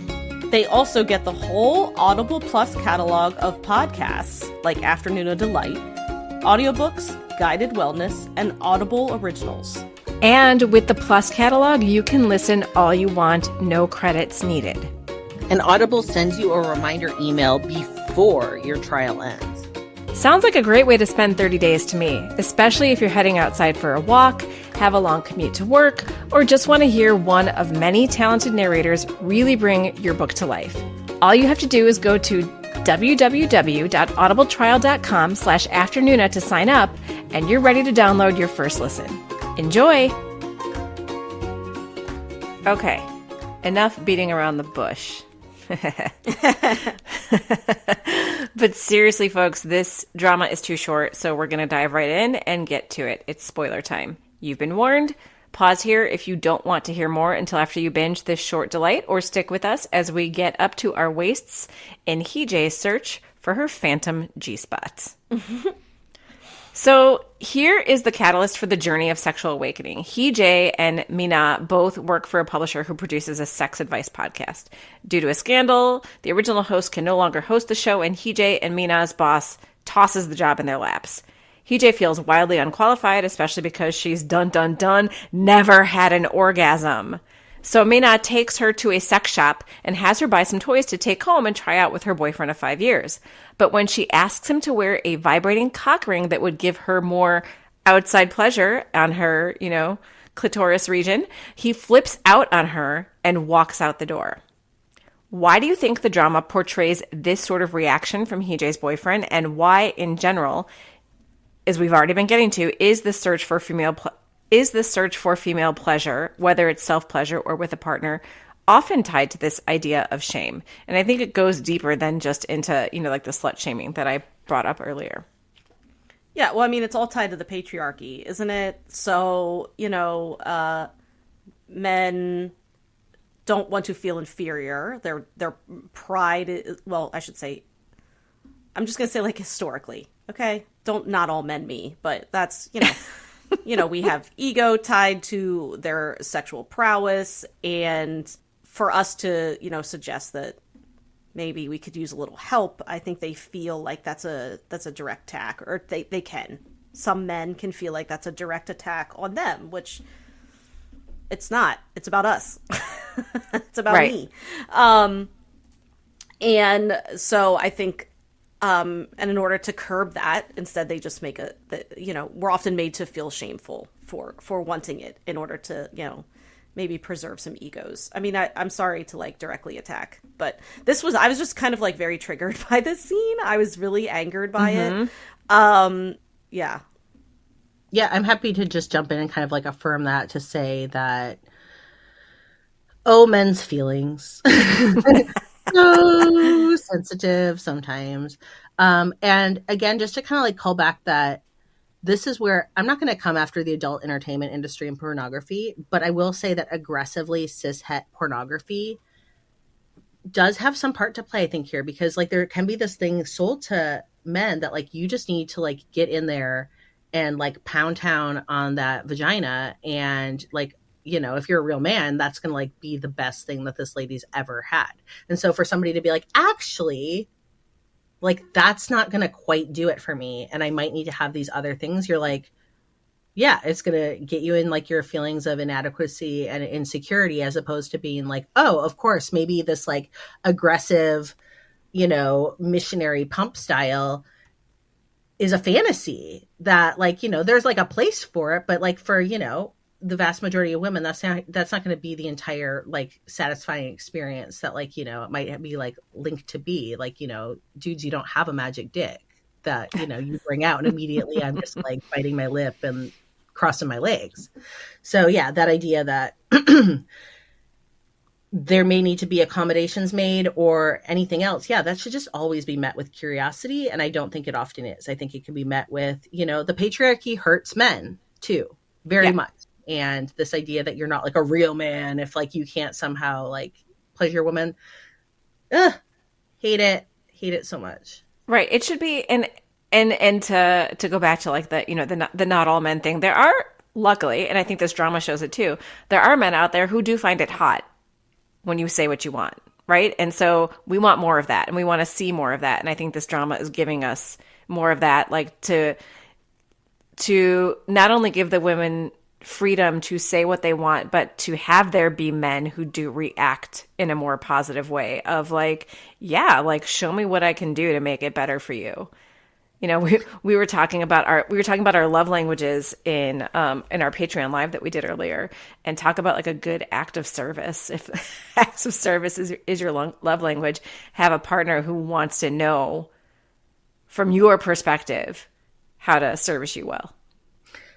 They also get the whole Audible Plus catalog of podcasts like Afternoona Delight, audiobooks, guided wellness, and Audible originals. And with the Plus catalog, you can listen all you want, no credits needed. And Audible sends you a reminder email before your trial ends. Sounds like a great way to spend 30 days to me, especially if you're heading outside for a walk, have a long commute to work, or just want to hear one of many talented narrators really bring your book to life. All you have to do is go to www.audibletrial.com/afternoona to sign up, and you're ready to download your first listen. Enjoy! Okay, enough beating around the bush. But seriously, folks, this drama is too short, so we're going to dive right in and get to it. It's spoiler time. You've been warned. Pause here if you don't want to hear more until after you binge this short delight, or stick with us as we get up to our waists in Heejay's search for her phantom G-spot. So here is the catalyst for the journey of sexual awakening. Heejay and Mina both work for a publisher who produces a sex advice podcast. Due to a scandal, the original host can no longer host the show, and Heejay and Mina's boss tosses the job in their laps. Heejay feels wildly unqualified, especially because she's never had an orgasm. So Mina takes her to a sex shop and has her buy some toys to take home and try out with her boyfriend of 5 years. But when she asks him to wear a vibrating cock ring that would give her more outside pleasure on her, clitoris region, he flips out on her and walks out the door. Why do you think the drama portrays this sort of reaction from Heejay's boyfriend, and why, in general, as we've already been getting to, is the search for female pleasure, whether it's self-pleasure or with a partner, often tied to this idea of shame? And I think it goes deeper than just into, like the slut shaming that I brought up earlier. Yeah, well, I mean, it's all tied to the patriarchy, isn't it? So, men don't want to feel inferior. Their pride is, well, I should say, I'm just going to say like historically, okay? Not all men me, but that's, we have ego tied to their sexual prowess, and for us to, suggest that maybe we could use a little help, I think they feel like that's a direct attack, or they can. Some men can feel like that's a direct attack on them, which it's not. It's about us. It's about me. And so I think, and in order to curb that, instead they just make we're often made to feel shameful for wanting it in order to, maybe preserve some egos. I mean, I'm sorry to like directly attack, but I was just kind of like very triggered by this scene. I was really angered by it. Yeah. Yeah, I'm happy to just jump in and kind of like affirm that, to say that, oh, men's feelings. So sensitive sometimes. And again, just to kind of like call back that this is where I'm not going to come after the adult entertainment industry and pornography, but I will say that aggressively cishet pornography does have some part to play, I think, here, because like there can be this thing sold to men that like you just need to like get in there and like pound town on that vagina, and like, if you're a real man, that's going to like be the best thing that this lady's ever had. And so for somebody to be like, actually, like, that's not going to quite do it for me, and I might need to have these other things, you're like, yeah, it's going to get you in like your feelings of inadequacy and insecurity, as opposed to being like, oh, of course, maybe this like aggressive, missionary pump style is a fantasy that like, there's like a place for it, but like for, the vast majority of women, that's not going to be the entire like satisfying experience that like, it might be like linked to be like, dudes, you don't have a magic dick that, you bring out and immediately I'm just like biting my lip and crossing my legs. So yeah, that idea that there may need to be accommodations made or anything else. Yeah, that should just always be met with curiosity. And I don't think it often is. I think it can be met with, the patriarchy hurts men too, very much. And this idea that you're not like a real man if like you can't somehow like pleasure a woman, hate it so much. Right. It should be, and to go back to like the not all men thing, there are, luckily, and I think this drama shows it too, there are men out there who do find it hot when you say what you want, right? And so we want more of that, and we want to see more of that. And I think this drama is giving us more of that, like to not only give the women freedom to say what they want, but to have there be men who do react in a more positive way of like, yeah, like show me what I can do to make it better for you. We were talking about our love languages in our Patreon live that we did earlier, and talk about like a good act of service. If acts of service is your love language, have a partner who wants to know from your perspective how to service you well.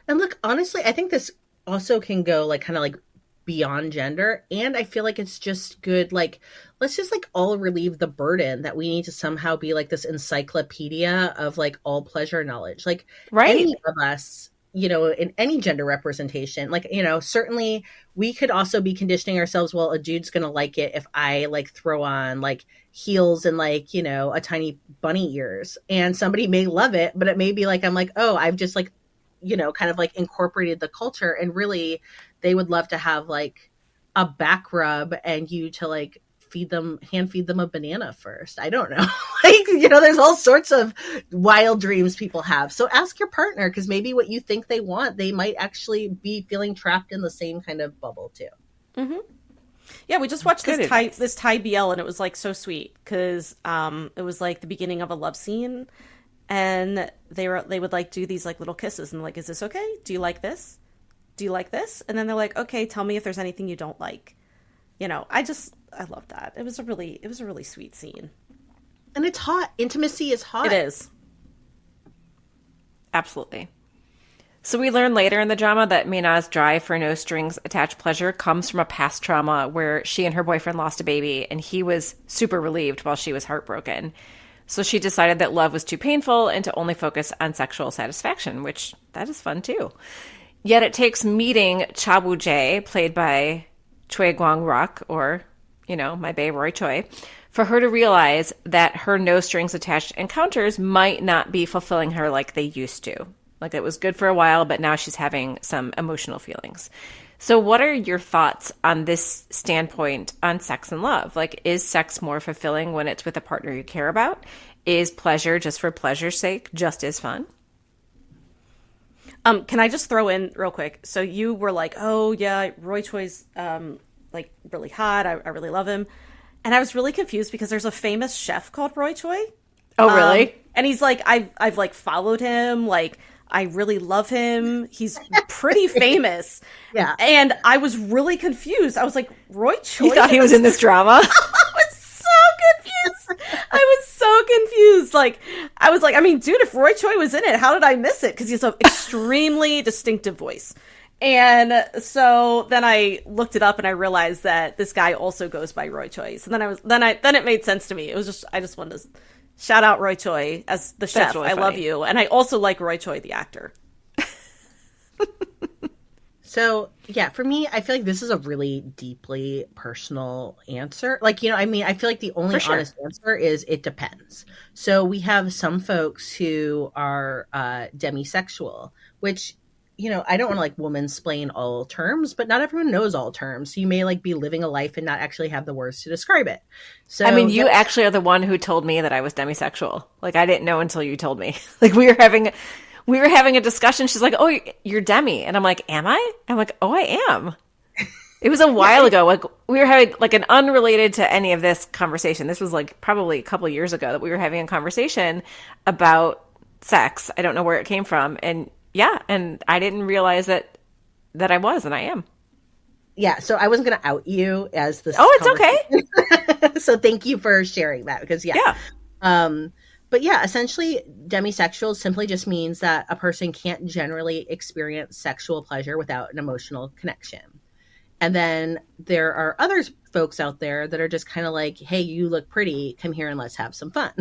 And look, honestly, I think this also can go like kind of like beyond gender. And I feel like it's just good. Like, let's just like all relieve the burden that we need to somehow be like this encyclopedia of like all pleasure knowledge. Like any of us, in any gender representation, like, certainly we could also be conditioning ourselves. Well, a dude's going to like it if I like throw on like heels and like, a tiny bunny ears, and somebody may love it, but it may be like, I'm like, oh, I've just like, kind of like incorporated the culture, and really they would love to have like a back rub and you to like hand feed them a banana first. I don't know. Like, there's all sorts of wild dreams people have. So ask your partner, because maybe what you think they want, they might actually be feeling trapped in the same kind of bubble too. Mm-hmm. Yeah, we just watched Good this Thai advice. this Thai BL, and it was like so sweet because it was like the beginning of a love scene, and they would like do these like little kisses and like, is this okay? Do you like this? Do you like this? And then they're like, okay, tell me if there's anything you don't like. You know, I love that. It was a really sweet scene. And it's hot. Intimacy is hot. It is. Absolutely. So we learn later in the drama that Mina's drive for no strings attached pleasure comes from a past trauma where she and her boyfriend lost a baby, and he was super relieved while she was heartbroken. So she decided that love was too painful and to only focus on sexual satisfaction, which that is fun too. Yet it takes meeting Chabu Jae, played by Choi Kwang-rak, or, you know, my bae Roy Choi, for her to realize that her no strings attached encounters might not be fulfilling her like they used to. Like, it was good for a while, but now she's having some emotional feelings. So what are your thoughts on this standpoint on sex and love? Like, is sex more fulfilling when it's with a partner you care about? Is pleasure just for pleasure's sake just as fun? Can I just throw in real quick? So you were like, oh yeah, Roy Choi's like really hot. I really love him. And I was really confused because there's a famous chef called Roy Choi. Oh, really? And he's like, I've like followed him. Like, I really love him. He's pretty famous. Yeah. And I was really confused. I was like, Roy Choi? You thought he was in this drama? I was so confused. I was so confused. Like, I was like, I mean, dude, if Roy Choi was in it, how did I miss it? Because he has an extremely distinctive voice. And so then I looked it up and I realized that this guy also goes by Roy Choi. So then it made sense to me. It was just, I just wanted to shout out Roy Choi as the chef. Really I love funny. you. And I also like Roy Choi, the actor. So, yeah, for me, I feel like this is a really deeply personal answer. Like, you know, I mean, I feel like the only honest answer is it depends. So we have some folks who are demisexual, which, you know, I don't want to like woman-splain all terms, but not everyone knows all terms. So you may like be living a life and not actually have the words to describe it. So I mean, you actually are the one who told me that I was demisexual. Like, I didn't know until you told me. Like, we were having a discussion. She's like, oh, you're demi. And I'm like, am I? I'm like, oh, I am. It was a while ago. Like, we were having like an unrelated to any of this conversation. This was like probably a couple of years ago that we were having a conversation about sex. I don't know where it came from. And yeah, and I didn't realize that I was, and I am. Yeah, so I wasn't going to out you as this. Oh, it's okay. So thank you for sharing that because yeah. But yeah, essentially, demisexual simply just means that a person can't generally experience sexual pleasure without an emotional connection. And then there are other folks out there that are just kind of like, hey, you look pretty, come here and let's have some fun.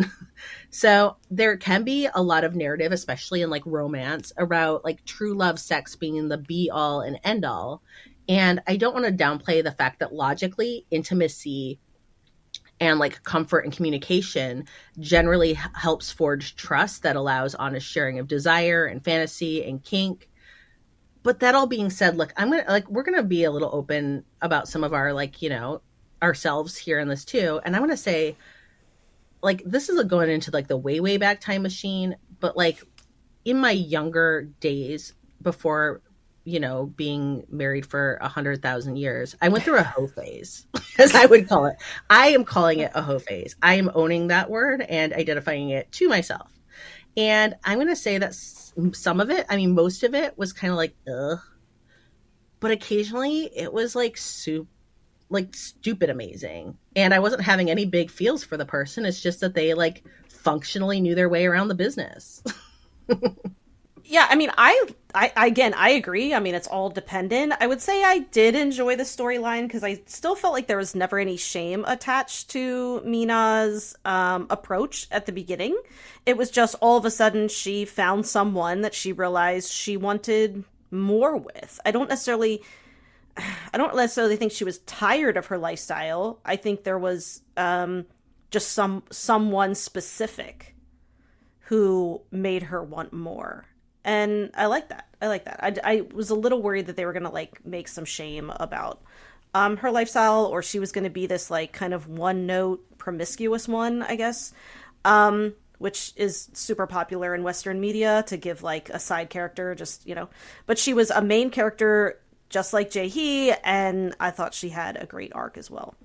So there can be a lot of narrative, especially in like romance, about like true love sex being the be all and end all. And I don't want to downplay the fact that logically, intimacy and like comfort and communication generally helps forge trust that allows honest sharing of desire and fantasy and kink. But that all being said, look, we're gonna be a little open about some of our like, you know, ourselves here in this too. And I want to say, like, this is going into like the way, way back time machine. But like in my younger days before, you know, being married for 100,000 years, I went through a hoe phase, as I would call it. I am calling it a hoe phase. I am owning that word and identifying it to myself. And I'm going to say that some of it, I mean, most of it was kind of like, ugh. But occasionally it was like stupid amazing. And I wasn't having any big feels for the person. It's just that they like functionally knew their way around the business. Yeah, I mean, I agree. I mean, it's all dependent. I would say I did enjoy the storyline because I still felt like there was never any shame attached to Mina's approach at the beginning. It was just all of a sudden she found someone that she realized she wanted more with. I don't necessarily think she was tired of her lifestyle. I think there was just someone specific who made her want more. And I like that. I was a little worried that they were going to like make some shame about her lifestyle, or she was going to be this like kind of one note promiscuous one, I guess, which is super popular in Western media to give like a side character, just, you know, but she was a main character just like Jae-hee, and I thought she had a great arc as well.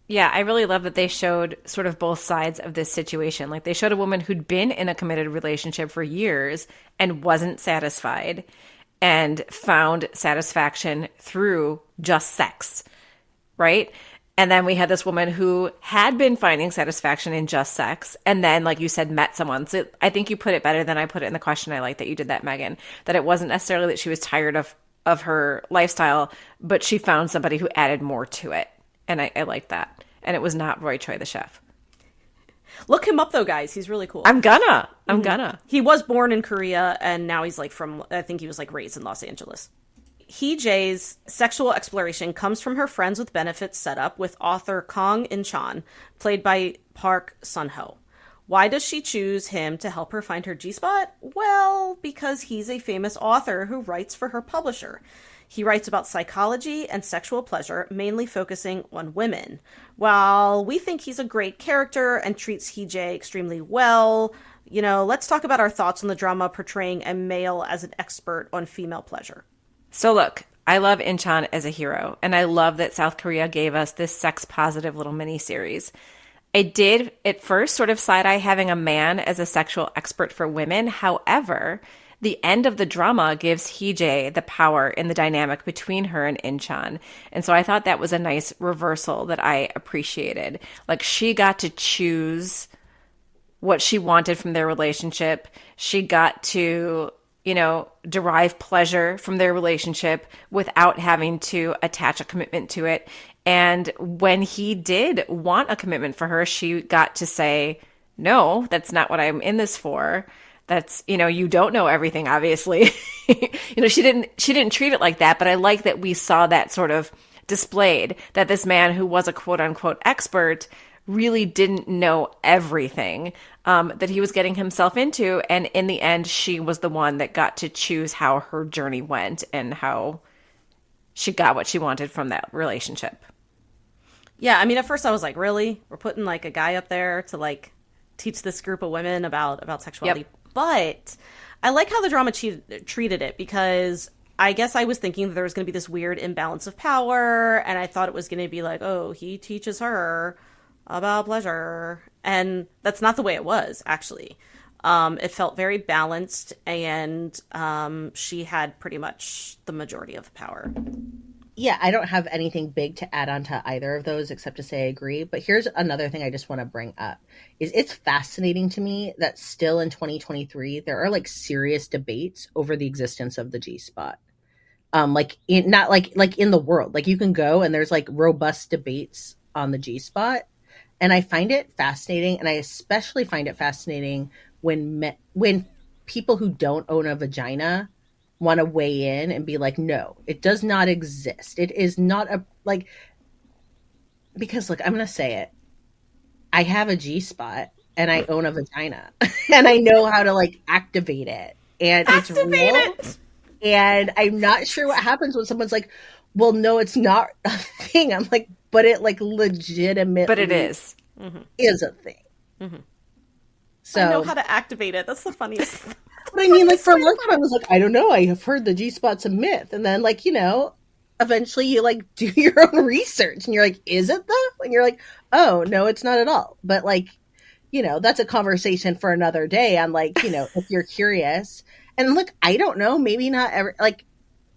Yeah, I really love that they showed sort of both sides of this situation. Like, they showed a woman who'd been in a committed relationship for years and wasn't satisfied and found satisfaction through just sex, right? And then we had this woman who had been finding satisfaction in just sex and then, like you said, met someone. So I think you put it better than I put it in the question. I like that you did that, Megan, that it wasn't necessarily that she was tired of her lifestyle, but she found somebody who added more to it. And I like that. And it was not Roy Choi, the chef. Look him up, though, guys. He's really cool. I'm gonna. He was born in Korea, and now he's, like, I think he was, like, raised in Los Angeles. Hee Jae's sexual exploration comes from her friends with benefits setup with author Kang In-chan, played by Park Sun-ho. Why does she choose him to help her find her G-spot? Well, because he's a famous author who writes for her publisher. He writes about psychology and sexual pleasure, mainly focusing on women. While we think he's a great character and treats Hee Jae extremely well, let's talk about our thoughts on the drama portraying a male as an expert on female pleasure. So look, I love In-chan as a hero, and I love that South Korea gave us this sex-positive little mini-series. I did at first sort of side-eye having a man as a sexual expert for women. However, the end of the drama gives Hee Jae the power in the dynamic between her and In-chan. And so I thought that was a nice reversal that I appreciated. Like, she got to choose what she wanted from their relationship. She got to, derive pleasure from their relationship without having to attach a commitment to it. And when he did want a commitment for her, she got to say, no, that's not what I'm in this for. That's, you don't know everything, obviously. She didn't treat it like that, but I like that we saw that sort of displayed, that this man who was a quote unquote expert really didn't know everything that he was getting himself into. And in the end, she was the one that got to choose how her journey went and how she got what she wanted from that relationship. Yeah, I mean, at first I was like, really? We're putting like a guy up there to like teach this group of women about sexuality. Yep. But I like how the drama treated it, because I guess I was thinking that there was going to be this weird imbalance of power, and I thought it was going to be like, oh, he teaches her about pleasure. And that's not the way it was, actually. It felt very balanced, and she had pretty much the majority of the power. Yeah, I don't have anything big to add on to either of those except to say I agree. But here's another thing I just want to bring up is it's fascinating to me that still in 2023, there are like serious debates over the existence of the G-spot. Not in the world, like you can go and there's like robust debates on the G-spot. And I find it fascinating. And I especially find it fascinating when people who don't own a vagina want to weigh in and be like, no, it does not exist. It is not because look, I'm going to say it. I have a G-spot and I own a vagina and I know how to like activate it, and it's real. And I'm not sure what happens when someone's like, well, no, it's not a thing. I'm like, but it like legitimately, but it is a thing. Mm-hmm. So I know how to activate it. That's the funniest thing. But I mean, like for a long time, I was like, I don't know. I have heard the G-spot's a myth. And then like, eventually you like do your own research and you're like, is it though? And you're like, oh, no, it's not at all. But like, that's a conversation for another day on like, if you're curious. And look, I don't know, maybe not ever, like,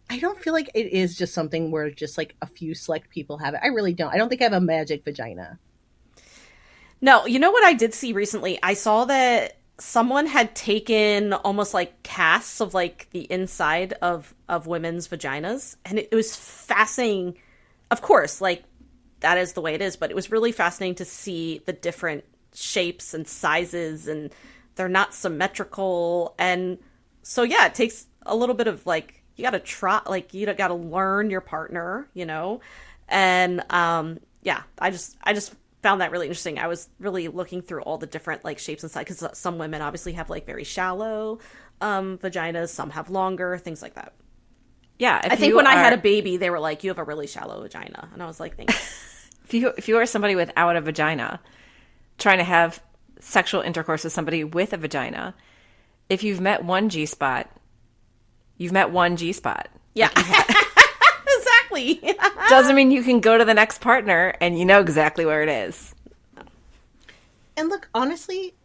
I don't feel like it is just something where just like a few select people have it. I really don't. I don't think I have a magic vagina. No, you know what I did see recently? I saw that someone had taken almost like casts of like the inside of women's vaginas, and it was fascinating. Of course, like that is the way it is, but it was really fascinating to see the different shapes and sizes, and they're not symmetrical. And so, yeah, it takes a little bit of like, you got to try, like you got to learn your partner, and yeah, I just found that really interesting. I was really looking through all the different like shapes and sizes, because some women obviously have like very shallow vaginas, some have longer, things like that. Yeah, I think when I had a baby, they were like, you have a really shallow vagina, and I was like, thanks. If you are somebody without a vagina trying to have sexual intercourse with somebody with a vagina, if you've met one G-spot, you've met one G-spot. Yeah. Exactly. Doesn't mean you can go to the next partner and you know exactly where it is. And look, honestly,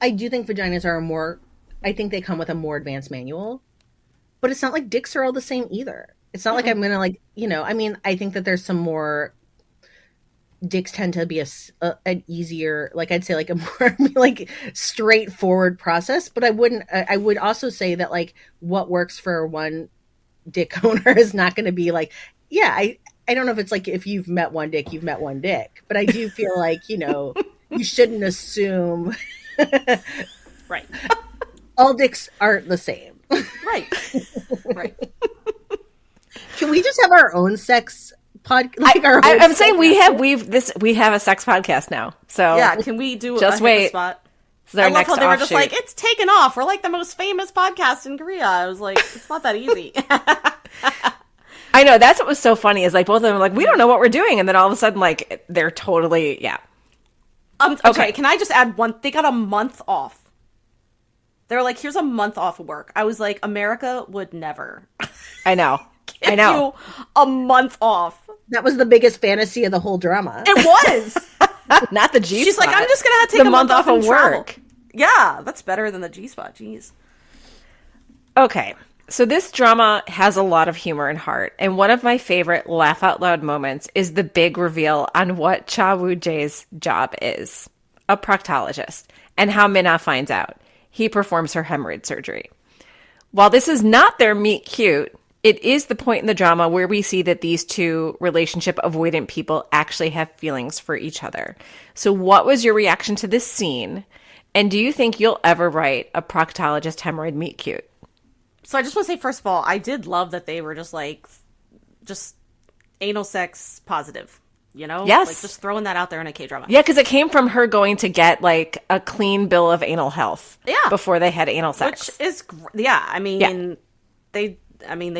I do think vaginas are I think they come with a more advanced manual, but it's not like dicks are all the same either. It's not like I'm going to like, I mean, I think that there's some more, dicks tend to be an easier, like I'd say like a more like straightforward process, but I would also say that like what works for one dick owner is not going to be like, I don't know if it's like if you've met one dick, you've met one dick, but I do feel like, you shouldn't assume right. All dicks aren't the same. Right. Right. Can we just have our own sex podcast? I'm saying we have a sex podcast now. So yeah, can we do just a wait? Spot? This is our I love next how they were just offshoot. like, it's taken off. We're like the most famous podcast in Korea. I was like, it's not that easy. I know, that's what was so funny is like both of them were like, we don't know what we're doing, and then all of a sudden like they're totally Okay, can I just add one? They got a month off. They're like, here's a month off of work. I was like, America would never. I know. Give you a month off. That was the biggest fantasy of the whole drama. It was. Not the G She's spot. like, I'm just gonna have to take the a month off of and travel. work. Yeah, that's better than the G spot. Jeez. Okay, so this drama has a lot of humor and heart, and one of my favorite laugh out loud moments is the big reveal on what Cha Woo Jae's job is, a proctologist, and how Minna finds out. He performs her hemorrhoid surgery. While this is not their meet cute, it is the point in the drama where we see that these two relationship avoidant people actually have feelings for each other. So what was your reaction to this scene? And do you think you'll ever write a proctologist hemorrhoid meet cute? So I just want to say, first of all, I did love that they were just anal sex positive. Yes. Like just throwing that out there in a K-drama. Yeah, because it came from her going to get like a clean bill of anal health. Yeah. Before they had anal sex. Which is, I mean, they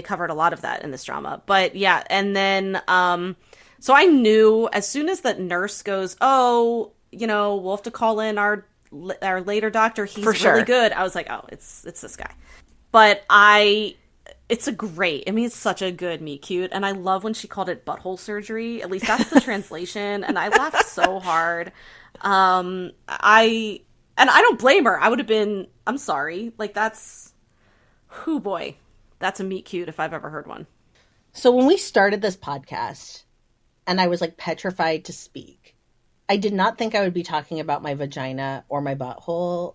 covered a lot of that in this drama. But yeah, and then, so I knew as soon as that nurse goes, we'll have to call in our later doctor. He's really good. I was like, oh, it's this guy. But it's such a good meet cute. And I love when she called it butthole surgery. At least that's the translation. And I laughed so hard. And I don't blame her. I would have been, I'm sorry. Like that's a meet cute if I've ever heard one. So when we started this podcast and I was like petrified to speak, I did not think I would be talking about my vagina or my butthole.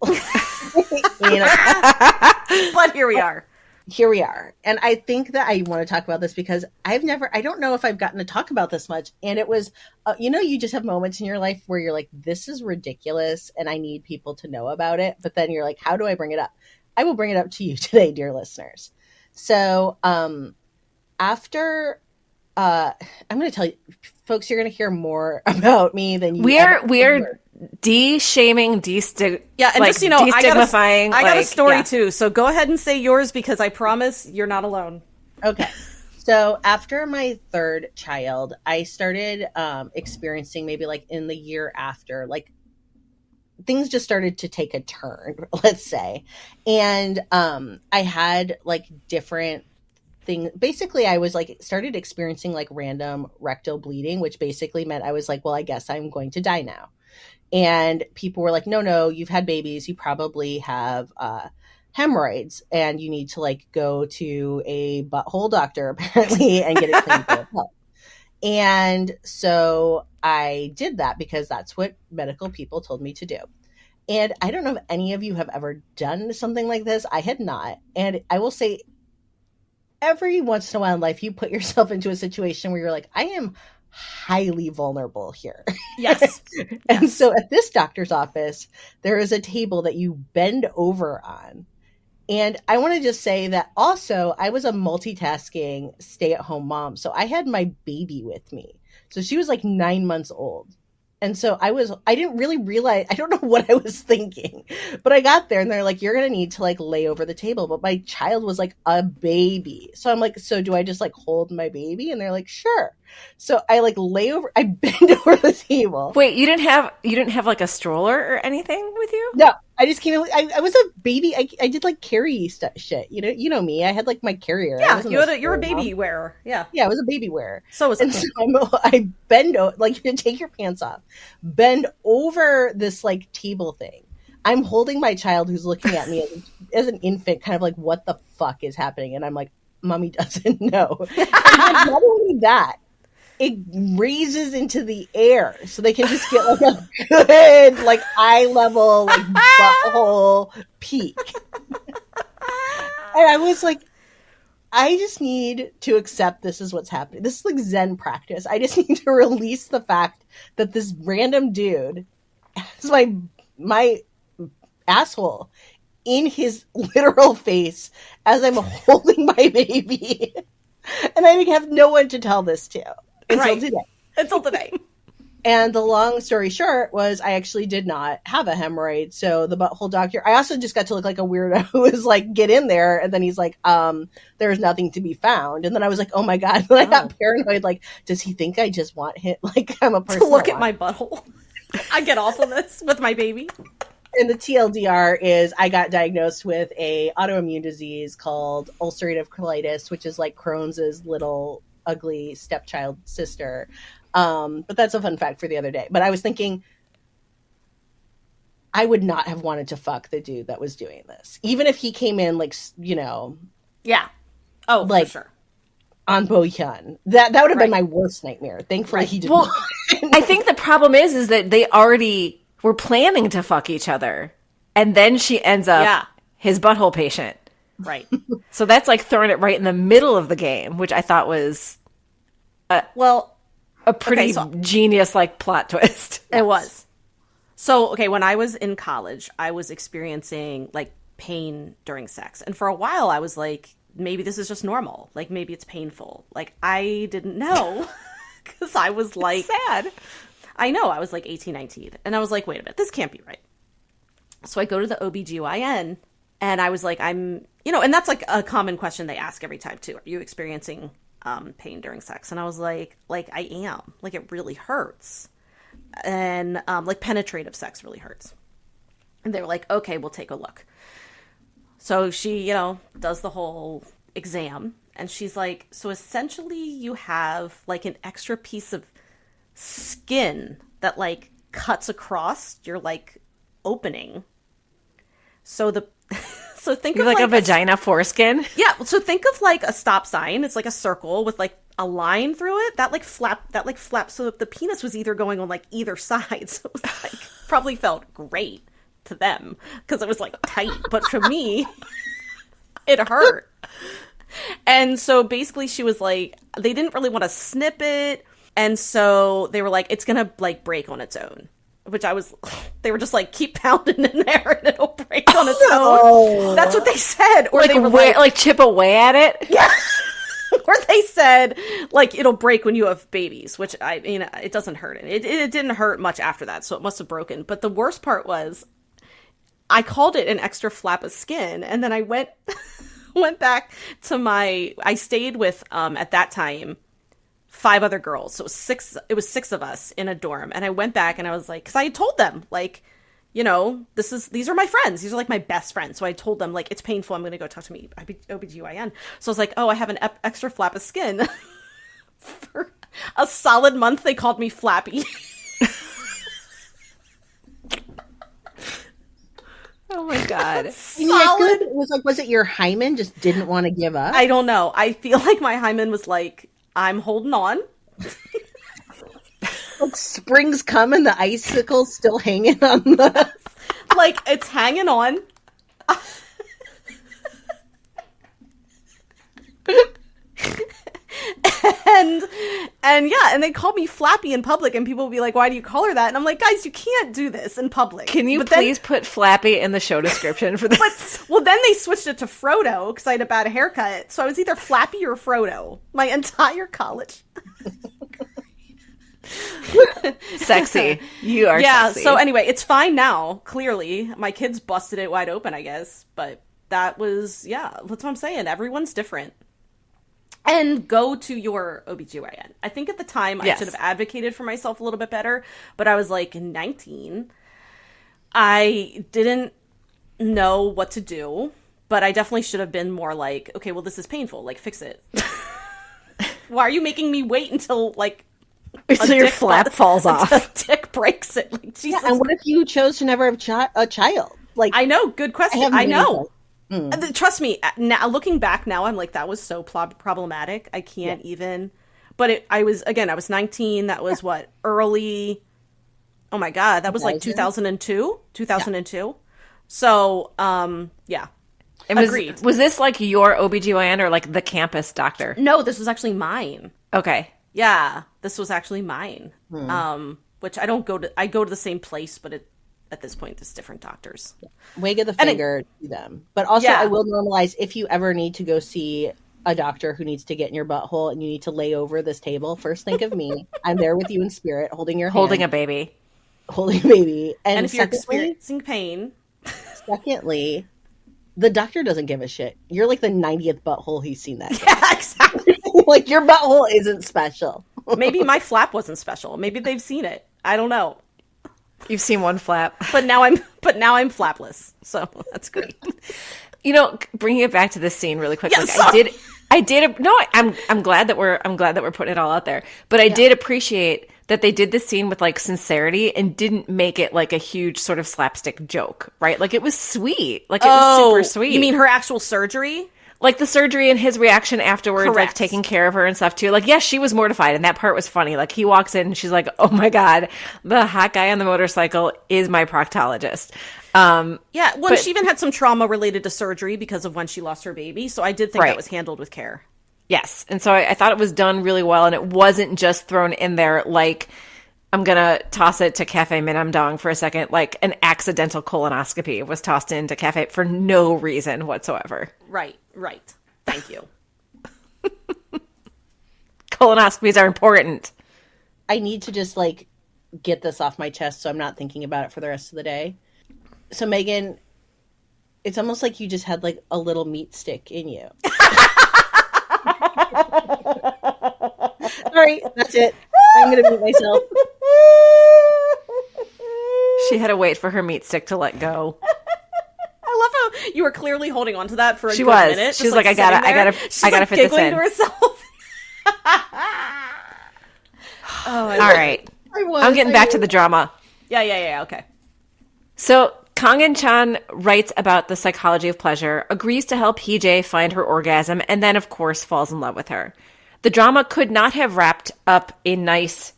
But here we are. Here we are. And I think that I want to talk about this because I don't know if I've gotten to talk about this much. And it was, you just have moments in your life where you're like, this is ridiculous and I need people to know about it. But then you're like, how do I bring it up? I will bring it up to you today, dear listeners. So after, I'm going to tell you, folks, you're going to hear more about me than you. We are de-shaming, destigmatizing. I got a story too. So go ahead and say yours because I promise you're not alone. Okay. So after my third child, I started experiencing maybe like in the year after, like things just started to take a turn, let's say. And I had like different things. Basically, I was like started experiencing like random rectal bleeding, which basically meant I was like, well, I guess I'm going to die now. And people were like, no, you've had babies. You probably have hemorrhoids and you need to like go to a butthole doctor apparently and get it cleaned up. And so I did that because that's what medical people told me to do. And I don't know if any of you have ever done something like this. I had not. And I will say every once in a while in life, you put yourself into a situation where you're like, I am highly vulnerable here. Yes. And so at this doctor's office, there is a table that you bend over on. And I want to just say that also I was a multitasking stay-at-home mom. So I had my baby with me. So she was like 9 months old. And so I didn't really realize, I don't know what I was thinking, but I got there and they're like, you're going to need to like lay over the table. But my child was like a baby. So I'm like, so do I just like hold my baby? And they're like, sure. So I like I bend over the table. Wait, you didn't have like a stroller or anything with you? No, I just came in. I was a baby. I did like carry shit. You know me. I had like my carrier. Yeah, you're a baby wearer. Yeah, yeah, I was a baby wearer. So was and so I bend like you take your pants off, bend over this like table thing. I'm holding my child who's looking at me as an infant, kind of like, what the fuck is happening? And I'm like, mommy doesn't know. And not only that, it raises into the air so they can just get like a good like eye level like butthole peek. And I was like, I just need to accept this is what's happening. This is like Zen practice. I just need to release the fact that this random dude has my asshole in his literal face as I'm holding my baby. And I have no one to tell this to. Until today. And the long story short was I actually did not have a hemorrhoid. So the butthole doctor, I also just got to look like a weirdo who was like, get in there. And then he's like, there's nothing to be found. And then I was like, oh my God. And I got paranoid. Like, does he think I just want him? Like, I'm a person to look at my butthole. I get off of this with my baby. And the TLDR is I got diagnosed with a autoimmune disease called ulcerative colitis, which is like Crohn's little ugly stepchild sister. But that's a fun fact for the other day. But I was thinking I would not have wanted to fuck the dude that was doing this. Even if he came in like, Yeah. Oh, like, for sure. On YoON. That would have been my worst nightmare. Thankfully he didn't. Well, I think the problem is that they already were planning to fuck each other. And then she ends up his butthole patient. Right. So that's like throwing it right in the middle of the game, which I thought was a pretty genius like plot twist. It was. So, okay, when I was in college, I was experiencing like pain during sex. And for a while I was like, maybe this is just normal. Like maybe it's painful. Like I didn't know because I was like sad. I know. I was like 18, 19. And I was like, wait a minute, this can't be right. So I go to the OBGYN and I was like, and that's like a common question they ask every time too. Are you experiencing pain during sex? And I was like I am. Like it really hurts. And like penetrative sex really hurts. And they were like, okay, we'll take a look. So she, does the whole exam and she's like, so essentially you have like an extra piece of skin that like cuts across your like opening. So think of like a vagina foreskin. Yeah. So think of like a stop sign. It's like a circle with like a line through it that flaps. So the penis was either going on like either side. So it was like probably felt great to them because it was like tight. But for me, it hurt. And so basically she was like, they didn't really want to snip it. And so they were like, it's going to like break on its own, which they were just like, keep pounding in there and it'll break on its own. That's what they said. Or like, they were like chip away at it. Yeah. Or they said like, it'll break when you have babies, which it doesn't hurt. It didn't hurt much after that. So it must have broken. But the worst part was I called it an extra flap of skin. And then I went back to I stayed with, at that time, 5 other girls. So it was 6 of us in a dorm. And I went back and I was like, because I had told them like, these are my friends. These are like my best friends. So I told them like, it's painful. I'm going to go talk to me OBGYN. So I was like, oh, I have an extra flap of skin. For a solid month, they called me Flappy. Oh my God. Solid. It was like, was it your hymen just didn't want to give up? I don't know. I feel like my hymen was like, I'm holding on. Like springs come and the icicle's still hanging on the... Like, it's hanging on. And they call me Flappy in public, and people will be like, why do you call her that? And I'm like, guys, you can't do this in public. Can you please put Flappy in the show description for this? Well, then they switched it to Frodo because I had a bad haircut. So I was either Flappy or Frodo my entire college. Sexy. You are sexy. So anyway, it's fine now, clearly. My kids busted it wide open, I guess. But that was, that's what I'm saying. Everyone's different. And go to your OBGYN. I think at the time I should have advocated for myself a little bit better, but I was like 19. I didn't know what to do, but I definitely should have been more like, okay, well, this is painful. Like, fix it. Why are you making me wait until, like, so your flap falls off? A dick breaks it. Like, Jesus. Yeah, and what if you chose to never have a child? Like, I know. Good question. I know. Trust me. Now, looking back now, I'm like, that was so problematic. I can't even. But I was 19. That was what? Early. Oh my God. That was like 2002. 2002. Yeah. So, yeah. And agreed. Was this like your OBGYN or like the campus doctor? No, this was actually mine. Okay. Yeah. This was actually mine. Which I go to the same place, but at this point, it's different doctors. Wag of the finger to them. But also, I will normalize if you ever need to go see a doctor who needs to get in your butthole and you need to lay over this table, first think of me. I'm there with you in spirit, holding your hand. Holding a baby. And if you're experiencing pain. Secondly, the doctor doesn't give a shit. You're like the 90th butthole he's seen that day. Yeah, exactly. Like, your butthole isn't special. Maybe my flap wasn't special. Maybe they've seen it. I don't know. You've seen one flap. But now I'm flapless. So that's great. You know, bringing it back to this scene really quick. Yes, like I did. No, I'm glad that we're putting it all out there. But I did appreciate that they did this scene with like sincerity and didn't make it like a huge sort of slapstick joke, right? Like it was sweet. Like it was super sweet. You mean her actual surgery? Like the surgery and his reaction afterwards, Correct. like taking care of her and stuff too. Like, yes, she was mortified and that part was funny. Like he walks in and she's like, oh my God, the hot guy on the motorcycle is my proctologist. Well, she even had some trauma related to surgery because of when she lost her baby. So I did think that was handled with care. Yes. And so I thought it was done really well. And it wasn't just thrown in there like, I'm going to toss it to Cafe Minamdong for a second. Like an accidental colonoscopy was tossed into Cafe for no reason whatsoever. Right. Thank you. Colonoscopies are important. I need to just like get this off my chest so I'm not thinking about it for the rest of the day. So Megan, it's almost like you just had like a little meat stick in you. All right, that's it. I'm going to mute myself. She had to wait for her meat stick to let go. I love how you were clearly holding on to that for a good minute. She was like, I gotta fit this in. To herself. All right. I'm getting back to the drama. Yeah. Okay. So Kang In-chan writes about the psychology of pleasure, agrees to help Hee-jae find her orgasm, and then, of course, falls in love with her. The drama could not have wrapped up a nice...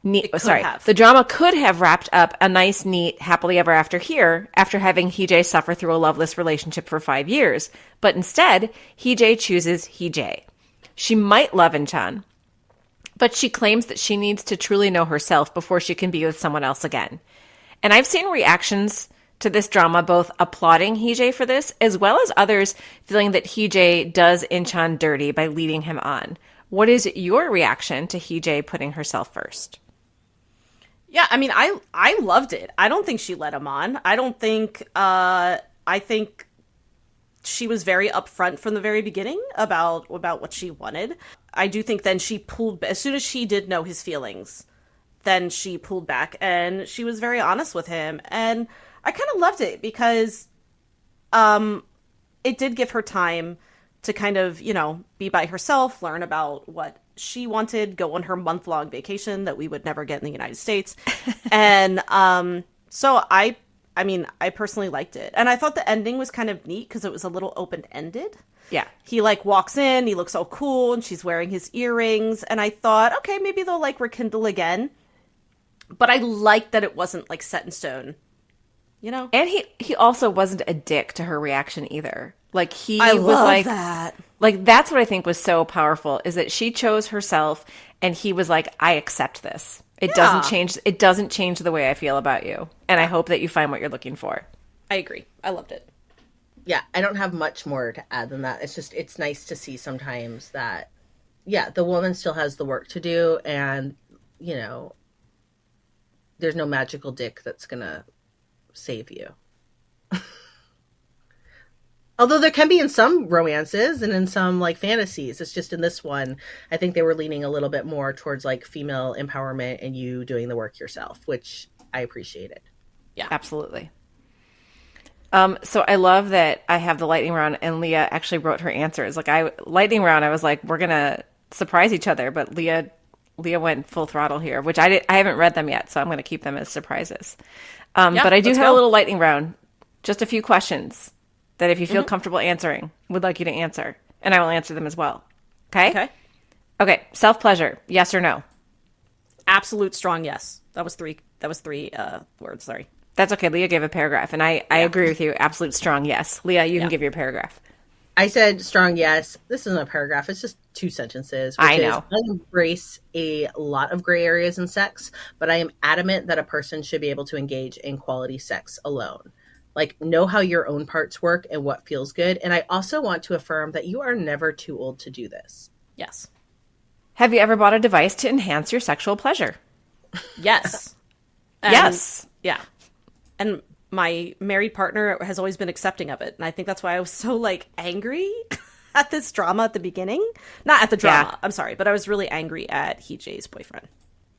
The drama could have wrapped up a nice, neat, happily ever after here after having Hee-jae suffer through a loveless relationship for 5 years. But instead, Hee-jae chooses Hee-jae. She might love In-chan, but she claims that she needs to truly know herself before she can be with someone else again. And I've seen reactions to this drama both applauding Hee-jae for this, as well as others feeling that Hee-jae does In-chan dirty by leading him on. What is your reaction to Hee-jae putting herself first? Yeah, I mean, I loved it. I don't think she led him on. I think she was very upfront from the very beginning about what she wanted. I do think then she pulled, as soon as she did know his feelings, then she pulled back and she was very honest with him. And I kind of loved it because it did give her time to kind of, be by herself, learn about what she wanted, go on her month-long vacation that we would never get in the United States. And so I personally liked it. And I thought the ending was kind of neat because it was a little open-ended. Yeah. He walks in, he looks all cool, and she's wearing his earrings. And I thought, okay, maybe they'll rekindle again. But I liked that it wasn't set in stone, And he also wasn't a dick to her reaction either. I love that. That's what I think was so powerful is that she chose herself and he was like, I accept this. It doesn't change the way I feel about you. And I hope that you find what you're looking for. I agree. I loved it. Yeah, I don't have much more to add than that. It's nice to see sometimes that, the woman still has the work to do and, there's no magical dick that's going to save you. Although there can be in some romances and in some fantasies. It's just in this one, I think they were leaning a little bit more towards female empowerment and you doing the work yourself, which I appreciated. Yeah, absolutely. So I love that I have the lightning round and Leah actually wrote her answers. Lightning round, I was like, we're gonna surprise each other, but Leah went full throttle here, which I haven't read them yet, so I'm gonna keep them as surprises. But I do have a little lightning round, just a few questions that if you feel comfortable answering, would like you to answer, and I will answer them as well. Okay. Okay. Self-pleasure, yes or no? Absolute strong yes. That was three words. Sorry. That's okay. Leah gave a paragraph, and I agree with you. Absolute strong yes. Leah, you can give your paragraph. I said strong yes. This isn't a paragraph. It's just 2 sentences. I know. I embrace a lot of gray areas in sex, but I am adamant that a person should be able to engage in quality sex alone. Like, know how your own parts work and what feels good. And I also want to affirm that you are never too old to do this. Yes. Have you ever bought a device to enhance your sexual pleasure? Yes. Yes. Yeah. And my married partner has always been accepting of it. And I think that's why I was so, like, angry at this drama at the beginning. Not at the drama, I'm sorry. But I was really angry at Heejay's boyfriend.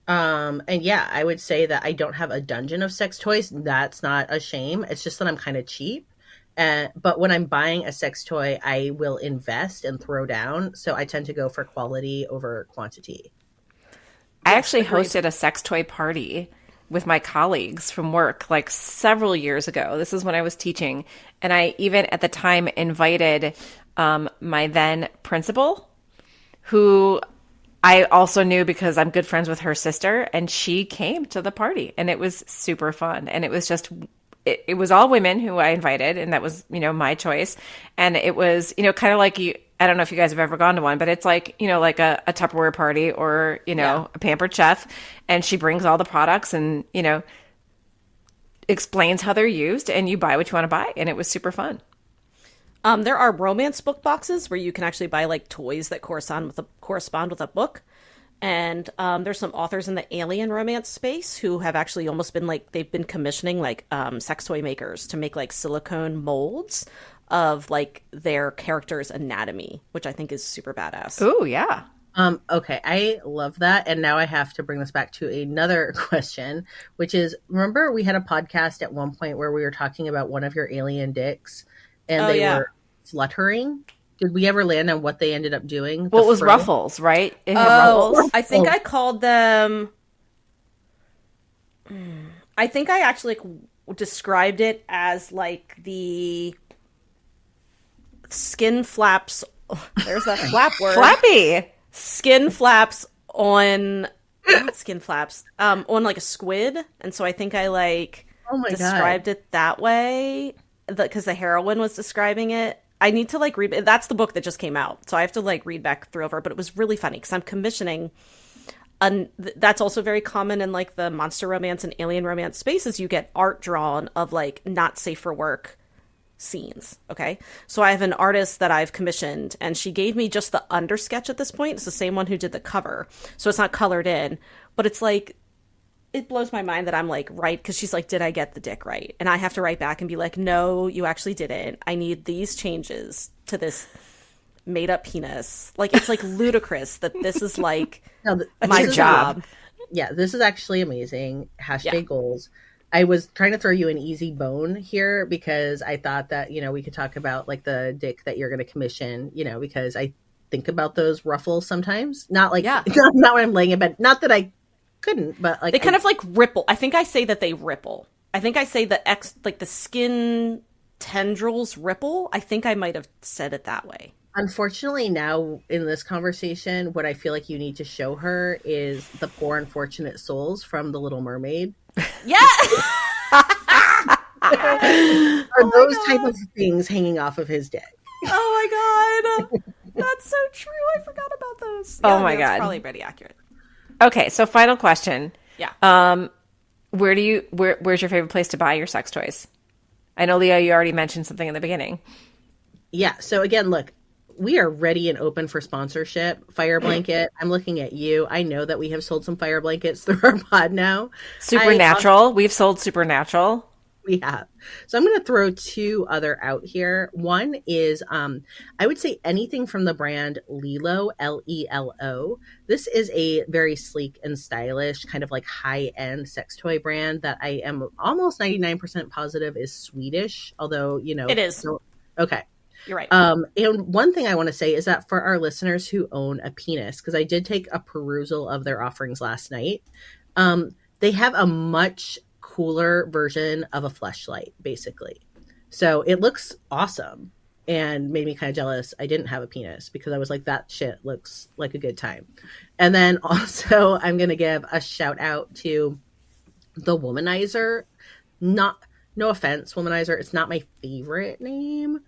And yeah, I would say that I don't have a dungeon of sex toys. That's not a shame. It's just that I'm kind of cheap. But when I'm buying a sex toy, I will invest and throw down. So I tend to go for quality over quantity. I actually hosted a sex toy party with my colleagues from work like several years ago. This is when I was teaching. And I even at the time invited my then principal, who I also knew because I'm good friends with her sister. And she came to the party and it was super fun. And it was just, it was all women who I invited. And that was, my choice. And it was, kind of like I don't know if you guys have ever gone to one, but it's like, like a Tupperware party or, a Pampered Chef. And she brings all the products and, explains how they're used and you buy what you want to buy. And it was super fun. There are romance book boxes where you can actually buy like toys that correspond with a book. And there's some authors in the alien romance space who have actually almost been like, they've been commissioning like sex toy makers to make like silicone molds of like their character's anatomy, which I think is super badass. Oh, yeah. Okay, I love that. And now I have to bring this back to another question, which is, remember we had a podcast at one point where we were talking about one of your alien dicks and they were fluttering? Did we ever land on what they ended up doing? Well, it was ruffles, right? It had ruffles. I think I called them... I think I actually described it as like the skin flaps. There's that flap word. Flappy. Skin flaps on... Not skin flaps. On like a squid. And so I think I described it that way because the heroine was describing it. I need to read. That's the book that just came out, so I have to read back through over. But it was really funny because I'm commissioning. That's also very common in the monster romance and alien romance spaces. You get art drawn of not safe for work scenes. Okay, so I have an artist that I've commissioned, and she gave me just the undersketch at this point. It's the same one who did the cover, so it's not colored in, but it's it blows my mind that I'm right, because she's did I get the dick right? And I have to write back and be no, you actually didn't. I need these changes to this made up penis. It's ludicrous that this is my job. Yeah, this is actually amazing. # goals. I was trying to throw you an easy bone here because I thought that, we could talk about the dick that you're going to commission, because I think about those ruffles sometimes. Not not when I'm laying in bed. Not that I couldn't, but they kind of ripple. I think I say that they ripple. I think I say the the skin tendrils ripple. I think I might have said it that way. Unfortunately, now in this conversation, what I feel like you need to show her is the poor unfortunate souls from The Little Mermaid. Yeah. Are those type of things hanging off of his dick? Oh my god, that's so true. I forgot about those. Oh my god, that's probably pretty accurate. Okay, so final question. Yeah. Where's your favorite place to buy your sex toys? I know, Leah, you already mentioned something in the beginning. Yeah. So again, look, we are ready and open for sponsorship. Fire Blanket, I'm looking at you. I know that we have sold some fire blankets through our pod now. Supernatural. We've sold Supernatural. we have. So I'm going to throw two other out here. One is, I would say anything from the brand Lelo, Lelo. This is a very sleek and stylish, kind of like high-end sex toy brand that I am almost 99% positive is Swedish, although, It is. Okay. You're right. And one thing I want to say is that for our listeners who own a penis, because I did take a perusal of their offerings last night, they have a much cooler version of a fleshlight, basically. So it looks awesome and made me kind of jealous. I didn't have a penis because I was like, that shit looks like a good time. And then also I'm going to give a shout out to the Womanizer. No offense, Womanizer. It's not my favorite name.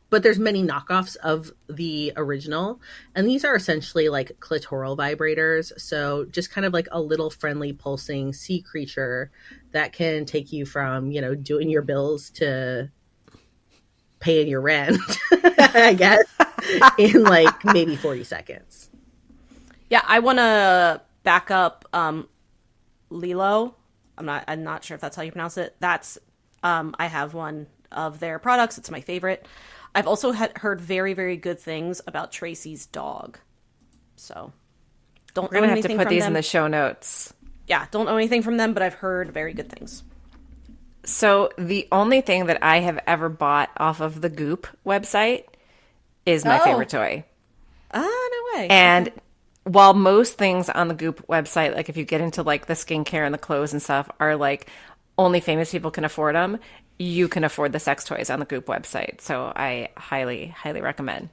But there's many knockoffs of the original, and these are essentially like clitoral vibrators. So just kind of like a little friendly pulsing sea creature that can take you from, doing your bills to paying your rent, I guess, in like maybe 40 seconds. Yeah, I want to back up Lelo. I'm not sure if that's how you pronounce it. That's I have one of their products. It's my favorite. I've also heard very, very good things about Tracy's dog. So we're going to have to put these in the show notes. Yeah, don't know anything from them, but I've heard very good things. So the only thing that I have ever bought off of the Goop website is my favorite toy. Ah, no way. And while most things on the Goop website, like if you get into like the skincare and the clothes and stuff, are like only famous people can afford them, you can afford the sex toys on the Goop website. So I highly, highly recommend.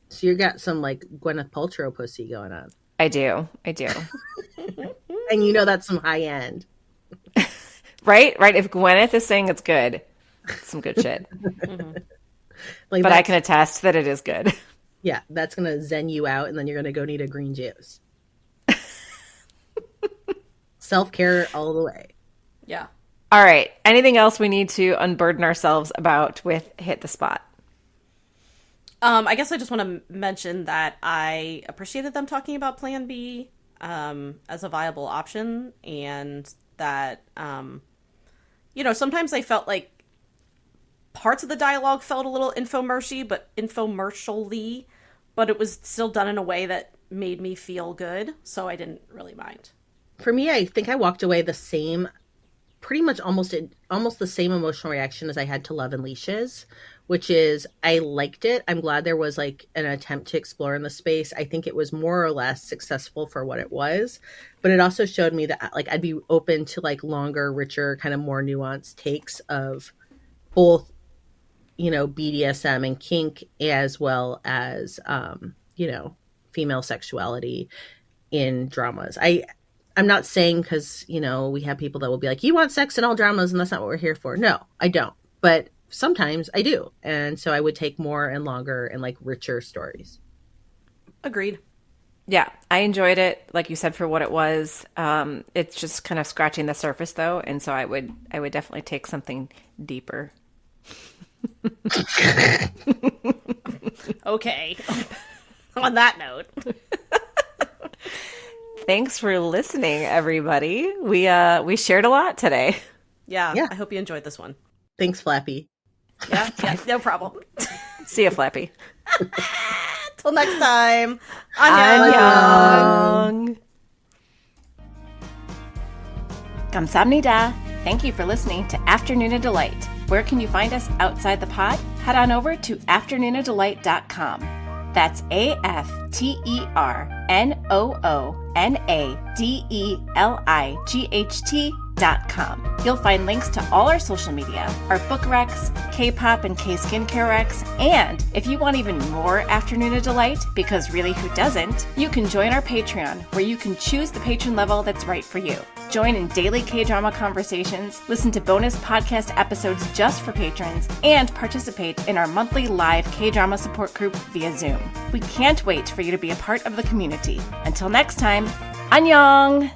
So you got some like Gwyneth Paltrow pussy going on. I do. And that's some high end. Right? If Gwyneth is saying it's good, it's some good shit. Mm-hmm. But I can attest that it is good. Yeah, that's going to zen you out, and then you're going to go need a green juice. Self-care all the way. Yeah. All right. Anything else we need to unburden ourselves about with Hit the Spot? I guess I just want to mention that I appreciated them talking about Plan B as a viable option, and that, sometimes I felt like parts of the dialogue felt a little infomercial-y, but it was still done in a way that made me feel good, so I didn't really mind. For me, I think I walked away the same, pretty much almost the same emotional reaction as I had to Love and Leashes, which is I liked it. I'm glad there was like an attempt to explore in the space. I think it was more or less successful for what it was, but it also showed me that like I'd be open to like longer, richer, kind of more nuanced takes of both, BDSM and kink, as well as, female sexuality in dramas. I'm not saying because, we have people that will be like, you want sex in all dramas and that's not what we're here for. No, I don't. But sometimes I do. And so I would take more and longer and like richer stories. Agreed. Yeah, I enjoyed it, like you said, for what it was. It's just kind of scratching the surface though. And so I would definitely take something deeper. Okay. On that note. Thanks for listening, everybody. We shared a lot today. Yeah. I hope you enjoyed this one. Thanks, Flappy. Yeah, no problem. See ya, Flappy. Till next time. Annyeong. Kamsahamnida. Thank you for listening to Afternoona Delight. Where can you find us outside the pod? Head on over to afternoonadelight.com. That's AFTERNOONADELIGHT.com. You'll find links to all our social media, our book recs, K-pop and K-skincare recs, and if you want even more Afternoona Delight, because really who doesn't, you can join our Patreon, where you can choose the patron level that's right for you. Join in daily K-drama conversations, listen to bonus podcast episodes just for patrons, and participate in our monthly live K-drama support group via Zoom. We can't wait for you to be a part of the community. Until next time, annyeong!